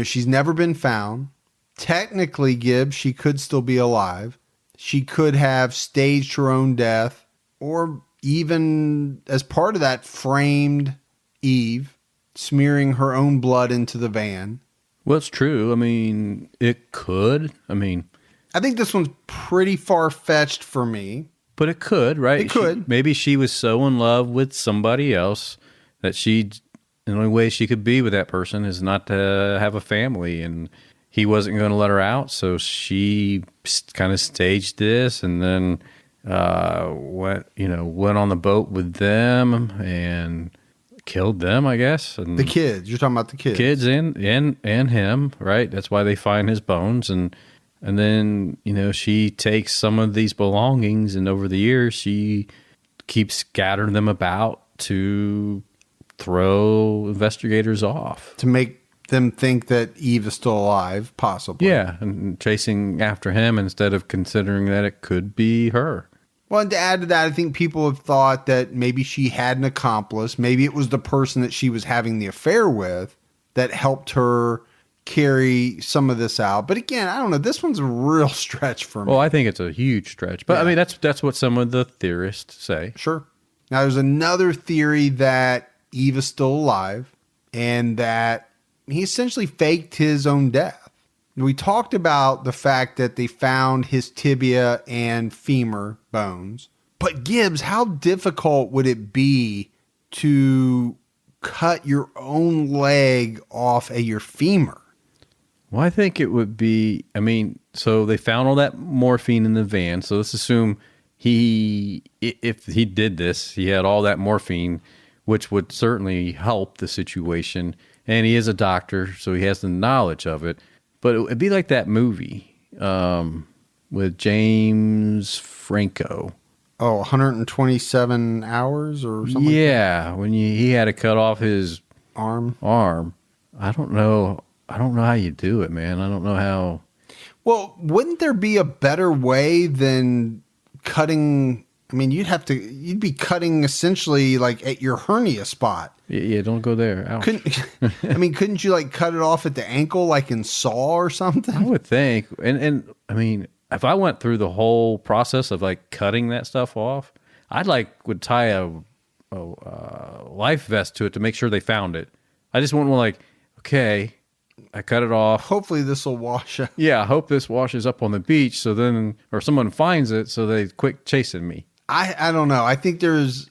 Speaker 2: She's never been found. Technically, Gibbs, she could still be alive. She could have staged her own death, or even as part of that, framed Eve, smearing her own blood into the van.
Speaker 3: Well, it's true. I mean, it could.
Speaker 2: I think this one's pretty far-fetched for me.
Speaker 3: But it could, right?
Speaker 2: It could.
Speaker 3: Maybe she was so in love with somebody else that the only way she could be with that person is not to have a family, and he wasn't going to let her out, so she kind of staged this, and then went on the boat with them and killed them, I guess. And
Speaker 2: the kids. You're talking about the kids.
Speaker 3: Kids and him, right? That's why they find his bones, and then, she takes some of these belongings, and over the years, she keeps scattering them about to throw investigators off.
Speaker 2: To make them think that Eve is still alive, possibly.
Speaker 3: Yeah, and chasing after him instead of considering that it could be her.
Speaker 2: Well, and to add to that, I think people have thought that maybe she had an accomplice. Maybe it was the person that she was having the affair with that helped her carry some of this out. But again, I don't know. This one's a real stretch for me.
Speaker 3: Well, I think it's a huge stretch. But
Speaker 2: Yeah.
Speaker 3: that's what some of the theorists say.
Speaker 2: Sure. Now, there's another theory that Eve is still alive and that he essentially faked his own death. We talked about the fact that they found his tibia and femur bones. But Gibbs, how difficult would it be to cut your own leg off at your femur?
Speaker 3: Well, I think it would be, so they found all that morphine in the van. So let's assume if he did this, he had all that morphine, which would certainly help the situation. And he is a doctor, so he has the knowledge of it. But it'd be like that movie with James Franco.
Speaker 2: Oh, 127 hours or something?
Speaker 3: Yeah, when he had to cut off his
Speaker 2: Arm.
Speaker 3: I don't know how you do it, man. I don't know how.
Speaker 2: Well, wouldn't there be a better way than cutting? You'd be cutting essentially like at your hernia spot.
Speaker 3: Yeah, don't go there. Ouch.
Speaker 2: Couldn't you like cut it off at the ankle like in Saw or something?
Speaker 3: I would think. And if I went through the whole process of like cutting that stuff off, would tie a life vest to it to make sure they found it. I just wouldn't want okay, I cut it off.
Speaker 2: Hopefully this will wash out.
Speaker 3: Yeah, I hope this washes up on the beach or someone finds it so they quit chasing me.
Speaker 2: I don't know. I think there's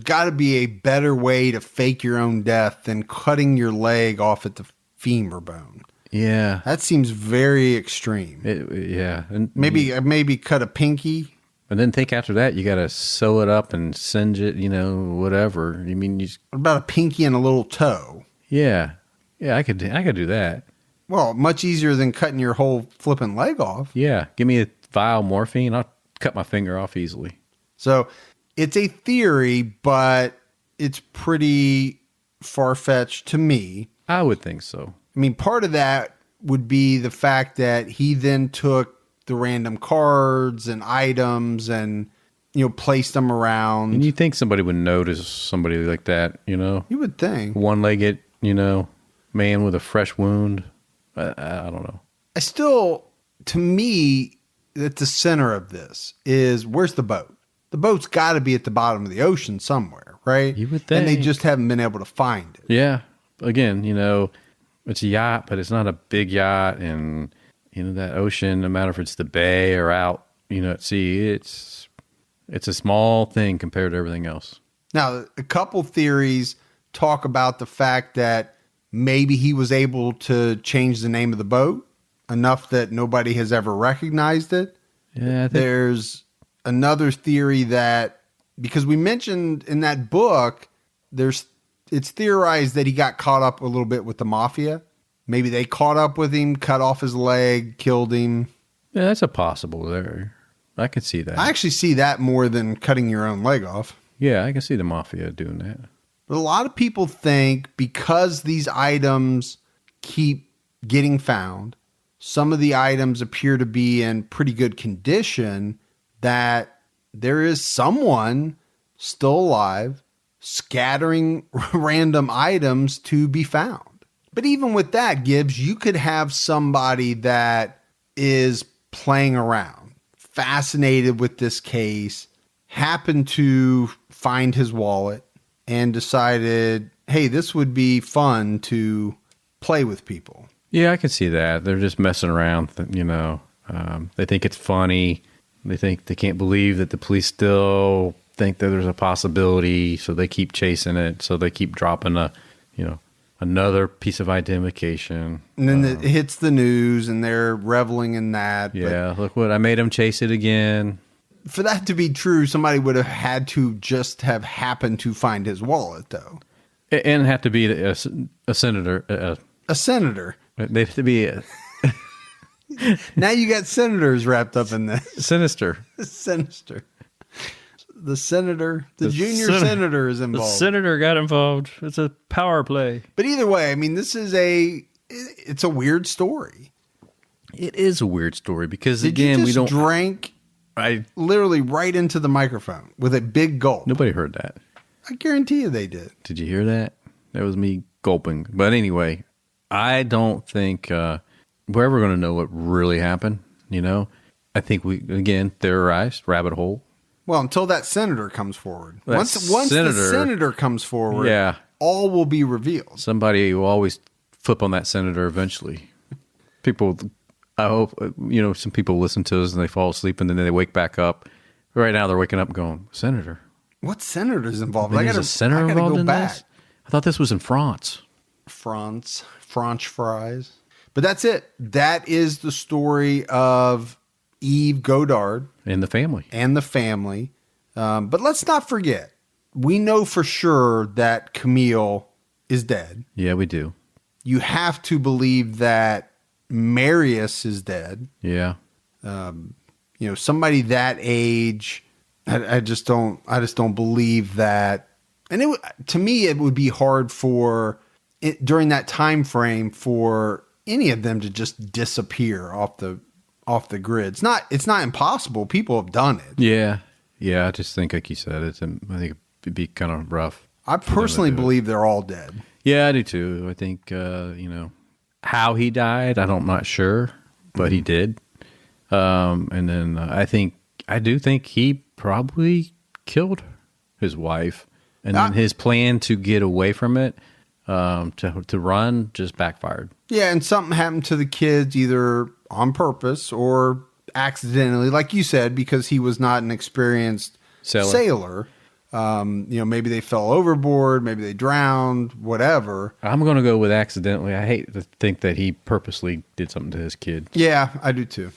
Speaker 2: got to be a better way to fake your own death than cutting your leg off at the femur bone.
Speaker 3: Yeah.
Speaker 2: That seems very extreme.
Speaker 3: Yeah. And
Speaker 2: Maybe cut a pinky.
Speaker 3: And then think after that, you got to sew it up and singe it, whatever.
Speaker 2: What about a pinky and a little toe?
Speaker 3: Yeah. Yeah, I could do that.
Speaker 2: Well, much easier than cutting your whole flipping leg off.
Speaker 3: Yeah. Give me a vial of morphine. I'll cut my finger off easily.
Speaker 2: So it's a theory, but it's pretty far-fetched to me.
Speaker 3: I would think so.
Speaker 2: Part of that would be the fact that he then took the random cards and items and, placed them around.
Speaker 3: And you think somebody would notice somebody like that,
Speaker 2: You would think.
Speaker 3: One-legged, man with a fresh wound. I don't know.
Speaker 2: To me, at the center of this is, where's the boat? The boat's got to be at the bottom of the ocean somewhere, right?
Speaker 3: You would think.
Speaker 2: And they just haven't been able to find it.
Speaker 3: Yeah. Again, it's a yacht, but it's not a big yacht. And, that ocean, no matter if it's the bay or out, at sea, it's a small thing compared to everything else.
Speaker 2: Now, a couple theories talk about the fact that maybe he was able to change the name of the boat enough that nobody has ever recognized it.
Speaker 3: Yeah, I think
Speaker 2: There's another theory that, because we mentioned in that book, it's theorized that he got caught up a little bit with the mafia. Maybe they caught up with him, cut off his leg, killed him.
Speaker 3: Yeah, that's a possible there. I can see that.
Speaker 2: I actually see that more than cutting your own leg off.
Speaker 3: Yeah, I can see the mafia doing that.
Speaker 2: But a lot of people think because these items keep getting found, some of the items appear to be in pretty good condition, that there is someone still alive scattering random items to be found. But even with that, Gibbs, you could have somebody that is playing around, fascinated with this case, happened to find his wallet and decided, hey, this would be fun to play with people.
Speaker 3: Yeah, I can see that. They're just messing around, you know. They think it's funny. They think they can't believe that the police still think that there's a possibility, so they keep chasing it. So they keep dropping another piece of identification.
Speaker 2: And then it hits the news, and they're reveling in that.
Speaker 3: Yeah, look what I made him chase it again.
Speaker 2: For that to be true, somebody would have had to just have happened to find his wallet, though.
Speaker 3: And have to be a senator.
Speaker 2: A senator.
Speaker 3: They have to be
Speaker 2: Now you got senators wrapped up in this.
Speaker 3: sinister.
Speaker 2: Sinister. The senator, the junior
Speaker 3: senator
Speaker 2: senator is
Speaker 3: The
Speaker 2: involved.
Speaker 3: senator got involved. It's a power play.
Speaker 2: But either way, I mean, it's a weird story.
Speaker 3: It is a weird story because,
Speaker 2: Did
Speaker 3: again,
Speaker 2: you
Speaker 3: we
Speaker 2: just
Speaker 3: don't.
Speaker 2: drank literally right into the microphone with a big gulp?
Speaker 3: Nobody heard that.
Speaker 2: I guarantee you they did.
Speaker 3: Did you hear that? That was me gulping. But anyway, I don't think we're ever going to know what really happened. You know, I think we, again, theorized, rabbit hole.
Speaker 2: Well, until that senator comes forward.
Speaker 3: That
Speaker 2: Once
Speaker 3: senator-
Speaker 2: the senator comes forward,
Speaker 3: Yeah.
Speaker 2: all will be revealed.
Speaker 3: Somebody will always flip on that senator eventually. People, I hope, some people listen to us and they fall asleep and then they wake back up. Right now they're waking up going, Senator.
Speaker 2: What senator's involved?
Speaker 3: There's a senator involved in this? I thought this was in France.
Speaker 2: French fries. But that's it. That is the story of Yves Godard
Speaker 3: In the family.
Speaker 2: and the family. But let's not forget, we know for sure that Camille is dead.
Speaker 3: Yeah, we do.
Speaker 2: You have to believe that Marius is dead.
Speaker 3: Yeah.
Speaker 2: Somebody that age, I just don't believe that. And to me, it would be hard for it during that time frame for any of them to just disappear off the grid. It's not impossible. People have done it.
Speaker 3: Yeah. Yeah, I just think, like you said, I think it'd be kind of rough.
Speaker 2: I personally believe they're all dead.
Speaker 3: Yeah, I do too. I think, how he died, I'm not sure, but he did. And then I do think he probably killed his wife. And then his plan to get away from it, to run, just backfired.
Speaker 2: Yeah, and something happened to the kids either on purpose or accidentally, like you said, because he was not an experienced sailor. Maybe they fell overboard, maybe they drowned, whatever.
Speaker 3: I'm going to go with accidentally. I hate to think that he purposely did something to his kid.
Speaker 2: Yeah, I do too.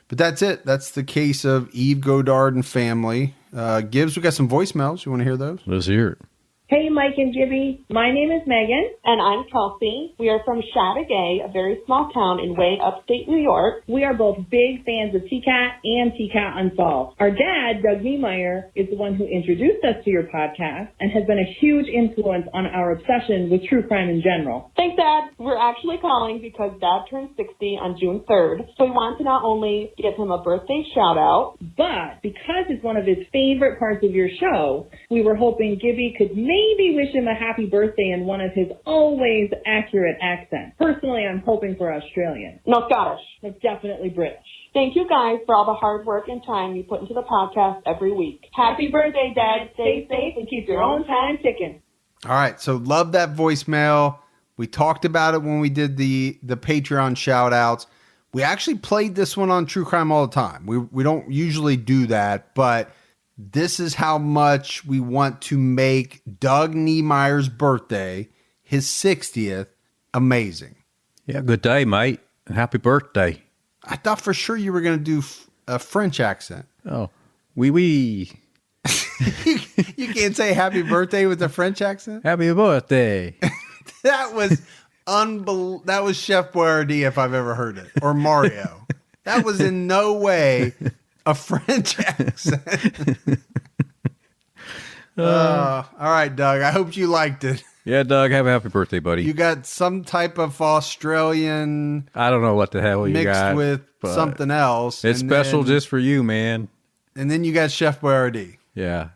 Speaker 2: But that's it. That's the case of Yves Godard and family. Gibbs, we got some voicemails. You want to hear those?
Speaker 3: Let's hear it.
Speaker 4: Hey, Mike and Gibby. My name is Megan.
Speaker 5: And I'm Kelsey. We are from Chateaugay, a very small town in way upstate New York.
Speaker 4: We are both big fans of TCAT and TCAT Unsolved. Our dad, Doug Niemeyer, is the one who introduced us to your podcast and has been a huge influence on our obsession with true crime in general.
Speaker 5: Thanks, Dad. We're actually calling because Dad turned 60 on June 3rd. So we want to not only give him a birthday shout out,
Speaker 4: but because it's one of his favorite parts of your show, we were hoping Gibby could maybe wish him a happy birthday in one of his always accurate accents. Personally, I'm hoping for Australian.
Speaker 5: No, Scottish.
Speaker 4: It's definitely British.
Speaker 5: Thank you guys for all the hard work and time you put into the podcast every week.
Speaker 4: Happy birthday, Dad. Stay safe and keep your own time ticking.
Speaker 2: All right. So love that voicemail. We talked about it when we did the Patreon shout outs. We actually played this one on True Crime All the Time. We don't usually do that, but this is how much we want to make Doug Niemeyer's birthday, his 60th, amazing.
Speaker 3: Yeah, good day, mate. Happy birthday.
Speaker 2: I thought for sure you were going to do a French accent.
Speaker 3: Oh, oui.
Speaker 2: You can't say happy birthday with a French accent?
Speaker 3: Happy birthday.
Speaker 2: That was that was Chef Boyardee if I've ever heard it, or Mario. That was in no way a French accent. All right, Doug. I hope you liked it.
Speaker 3: Yeah, Doug, have a happy birthday, buddy.
Speaker 2: You got some type of Australian
Speaker 3: I don't know what the hell you
Speaker 2: mixed
Speaker 3: got.
Speaker 2: with something else.
Speaker 3: It's
Speaker 2: and
Speaker 3: special
Speaker 2: then,
Speaker 3: just for you, man.
Speaker 2: And then you got Chef Boyardee.
Speaker 3: Yeah.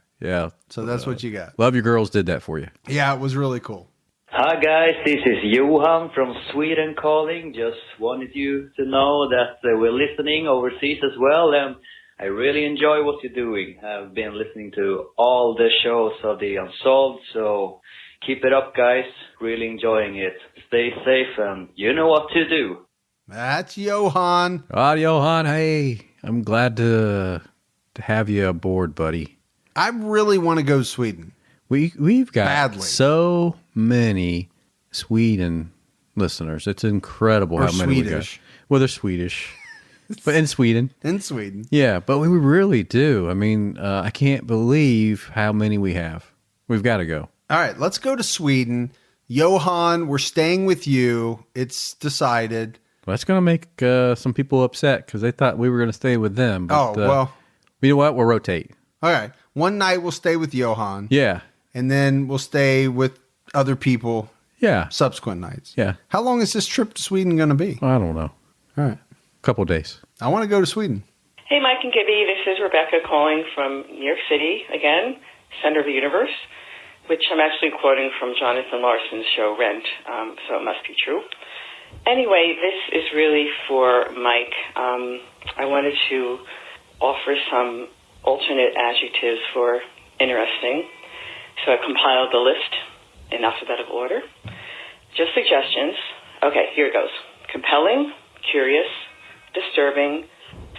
Speaker 2: So that's what you got.
Speaker 3: Love Your Girls did that for you.
Speaker 2: Yeah, it was really cool.
Speaker 6: Hi guys, this is Johan from Sweden calling. Just wanted you to know that we're listening overseas as well, and I really enjoy what you're doing. I've been listening to all the shows of the Unsolved, so keep it up, guys. Really enjoying it. Stay safe, and you know what to do.
Speaker 2: That's Johan.
Speaker 3: Johan, hey, I'm glad to have you aboard, buddy.
Speaker 2: I really want to go to Sweden.
Speaker 3: We've got
Speaker 2: Badly.
Speaker 3: so many Sweden listeners. It's incredible
Speaker 2: Or
Speaker 3: how many
Speaker 2: Swedish.
Speaker 3: we got. Well, they're Swedish, but in Sweden.
Speaker 2: In Sweden.
Speaker 3: Yeah, but we really do. I mean, I can't believe how many we have. We've got to go.
Speaker 2: All right, let's go to Sweden. Johan, we're staying with you. It's decided.
Speaker 3: Well, that's going to make some people upset because they thought we were going to stay with them. But,
Speaker 2: well.
Speaker 3: You know what? We'll rotate.
Speaker 2: All right. One night we'll stay with Johan.
Speaker 3: Yeah.
Speaker 2: And then we'll stay with other people
Speaker 3: Yeah.
Speaker 2: subsequent nights.
Speaker 3: Yeah.
Speaker 2: How long is this trip to Sweden going to be?
Speaker 3: I don't know.
Speaker 2: All right.
Speaker 3: Couple days.
Speaker 2: I want to go to Sweden.
Speaker 7: Hey, Mike and Gibby, this is Rebecca calling from New York City, again, center of the universe, which I'm actually quoting from Jonathan Larson's show Rent, so it must be true. Anyway, this is really for Mike. I wanted to offer some alternate adjectives for interesting, so I compiled the list in alphabetical order. Just suggestions. Okay, here it goes. Compelling, curious, disturbing,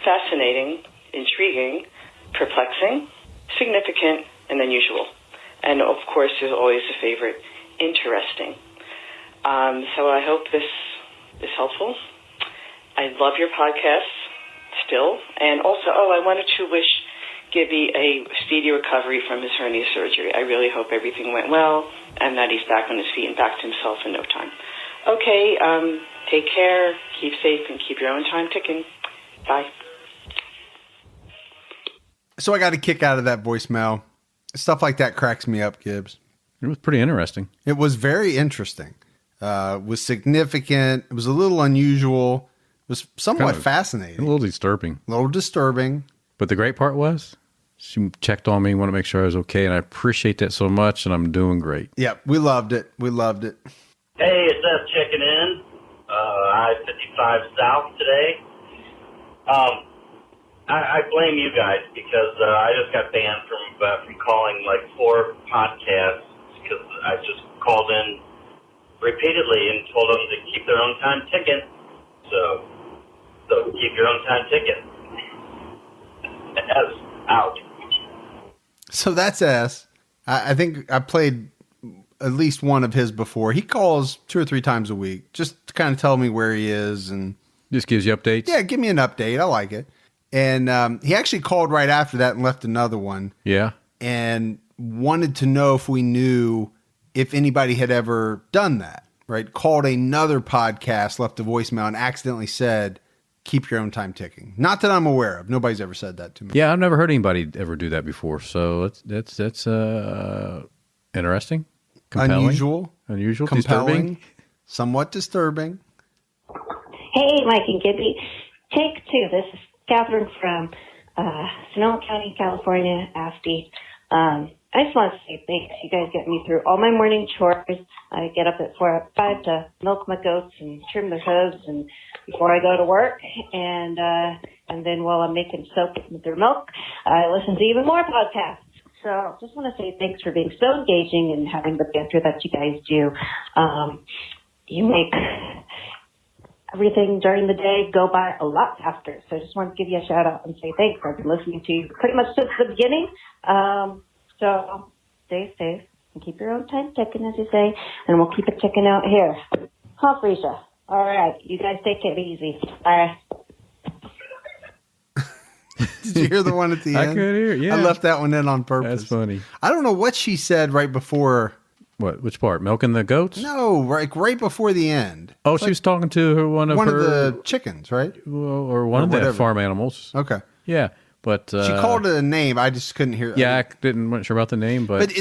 Speaker 7: fascinating, intriguing, perplexing, significant, and unusual. And of course, there's always a favorite, interesting. So I hope this is helpful. I love your podcasts still. And also, I wanted to wish Gibby a speedy recovery from his hernia surgery. I really hope everything went well and that he's back on his feet and back to himself in no time. Okay, take care, keep safe, and keep your own time ticking. Bye.
Speaker 2: So I got a kick out of that voicemail. Stuff like that cracks me up, Gibbs.
Speaker 3: It was pretty interesting.
Speaker 2: It was very interesting. It was significant. It was a little unusual. It was somewhat
Speaker 3: Kind of
Speaker 2: fascinating.
Speaker 3: A little disturbing.
Speaker 2: A little disturbing.
Speaker 3: But the great part was she checked on me, wanted to make sure I was okay, and I appreciate that so much, and I'm doing great.
Speaker 2: Yep, we loved it. We loved it.
Speaker 8: Hey, it's Seth checking in. I-55 South today. I blame you guys because I just got banned from calling like 4 podcasts because I just called in repeatedly and told them to keep their own time ticking. So keep your own time ticking. S out.
Speaker 2: So that's S. I think I played at least one of his before. He calls 2 or 3 times a week just to kind of tell me where he is and
Speaker 3: Just gives you updates?
Speaker 2: yeah, give me an update. I like it. And he actually called right after that and left another one
Speaker 3: Yeah.
Speaker 2: and wanted to know if we knew if anybody had ever done that, right? Called another podcast, left a voicemail, and accidentally said, keep your own time ticking. Not that I'm aware of. Nobody's ever said that to me.
Speaker 3: Yeah, I've never heard anybody ever do that before. So that's interesting. Compelling.
Speaker 2: Unusual, compelling,
Speaker 3: disturbing.
Speaker 2: somewhat disturbing.
Speaker 9: Hey, Mike and Gibby. Take 2. This is Catherine from Sonoma County, California, AFD. I just want to say thanks. You guys get me through all my morning chores. I get up at 4 or 5 to milk my goats and trim their hooves and before I go to work. And then while I'm making soap with their milk, I listen to even more podcasts. So just want to say thanks for being so engaging and having the banter that you guys do. You make everything during the day go by a lot faster. So I just want to give you a shout out and say thanks. I've been listening to you pretty much since the beginning. So stay safe and keep your own time ticking, as you say, and we'll keep it ticking out here. Huh, Felicia? All right. You guys take it easy. Bye.
Speaker 2: Did you hear the one at the
Speaker 3: I
Speaker 2: end?
Speaker 3: could hear it, yeah.
Speaker 2: I left that one in on purpose.
Speaker 3: That's funny.
Speaker 2: I don't know what she said right before.
Speaker 3: What? Which part? Milking the goats?
Speaker 2: No, right before the end.
Speaker 3: Oh, she was talking to her one of
Speaker 2: One
Speaker 3: her
Speaker 2: of the chickens, right?
Speaker 3: or one
Speaker 2: Or
Speaker 3: of the
Speaker 2: whatever.
Speaker 3: farm animals.
Speaker 2: Okay.
Speaker 3: Yeah. But
Speaker 2: She called it a name. I just couldn't hear it.
Speaker 3: Yeah, wasn't sure about the name, but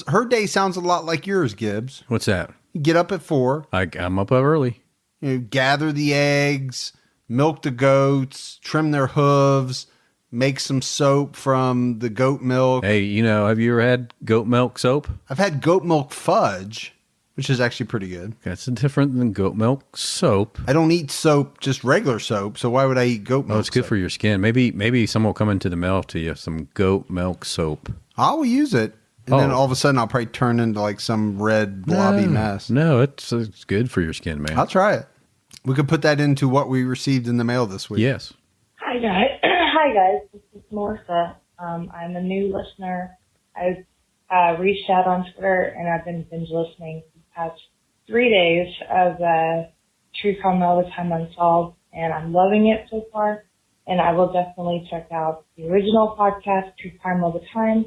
Speaker 2: her day sounds a lot like yours, Gibbs.
Speaker 3: What's that?
Speaker 2: You get up at 4.
Speaker 3: I'm up early.
Speaker 2: You gather the eggs, milk the goats, trim their hooves, make some soap from the goat milk.
Speaker 3: Hey, have you ever had goat milk soap?
Speaker 2: I've had goat milk fudge, which is actually pretty good.
Speaker 3: That's different than goat milk soap.
Speaker 2: I don't eat soap, just regular soap. So why would I eat goat milk?
Speaker 3: Oh, it's good for your skin. Maybe someone will come into the mail to you some goat milk soap.
Speaker 2: I'll use it. And then all of a sudden I'll probably turn into like some red blobby mess.
Speaker 3: No, it's good for your skin, man.
Speaker 2: I'll try it. We could put that into what we received in the mail this week.
Speaker 3: Yes.
Speaker 10: Hi guys. Hi guys. This is Melissa. I'm a new listener. I've reached out on Twitter and I've been binge listening for the past 3 days of True Crime All the Time Unsolved, and I'm loving it so far. And I will definitely check out the original podcast, True Crime All the Time.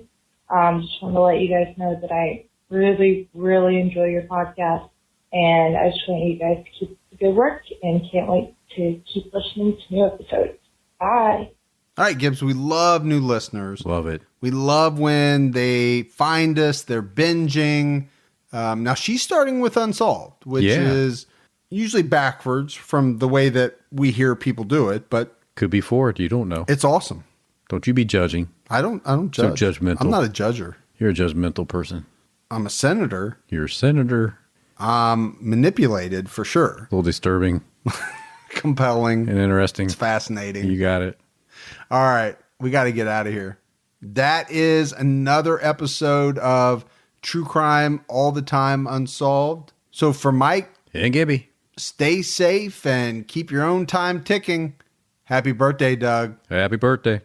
Speaker 10: Just want to let you guys know that I really, really enjoy your podcast, and I just want you guys to keep the good work and can't wait to keep listening to new episodes. Bye.
Speaker 2: All right, Gibbs, we love new listeners.
Speaker 3: Love it.
Speaker 2: We love when they find us, they're binging. Now, she's starting with Unsolved, which is usually backwards from the way that we hear people do it, but
Speaker 3: could be forward. You don't know.
Speaker 2: It's awesome.
Speaker 3: Don't you be judging.
Speaker 2: I don't judge.
Speaker 3: So judgmental.
Speaker 2: I'm not a judger.
Speaker 3: You're a judgmental person.
Speaker 2: I'm a senator.
Speaker 3: You're a senator.
Speaker 2: I'm manipulated for sure.
Speaker 3: A little disturbing.
Speaker 2: Compelling.
Speaker 3: And interesting.
Speaker 2: It's fascinating.
Speaker 3: You got it.
Speaker 2: All right. We got to get out of here. That is another episode of True Crime All the Time Unsolved. So for Mike
Speaker 3: and Gibby,
Speaker 2: stay safe and keep your own time ticking. Happy birthday, Doug.
Speaker 3: Happy birthday.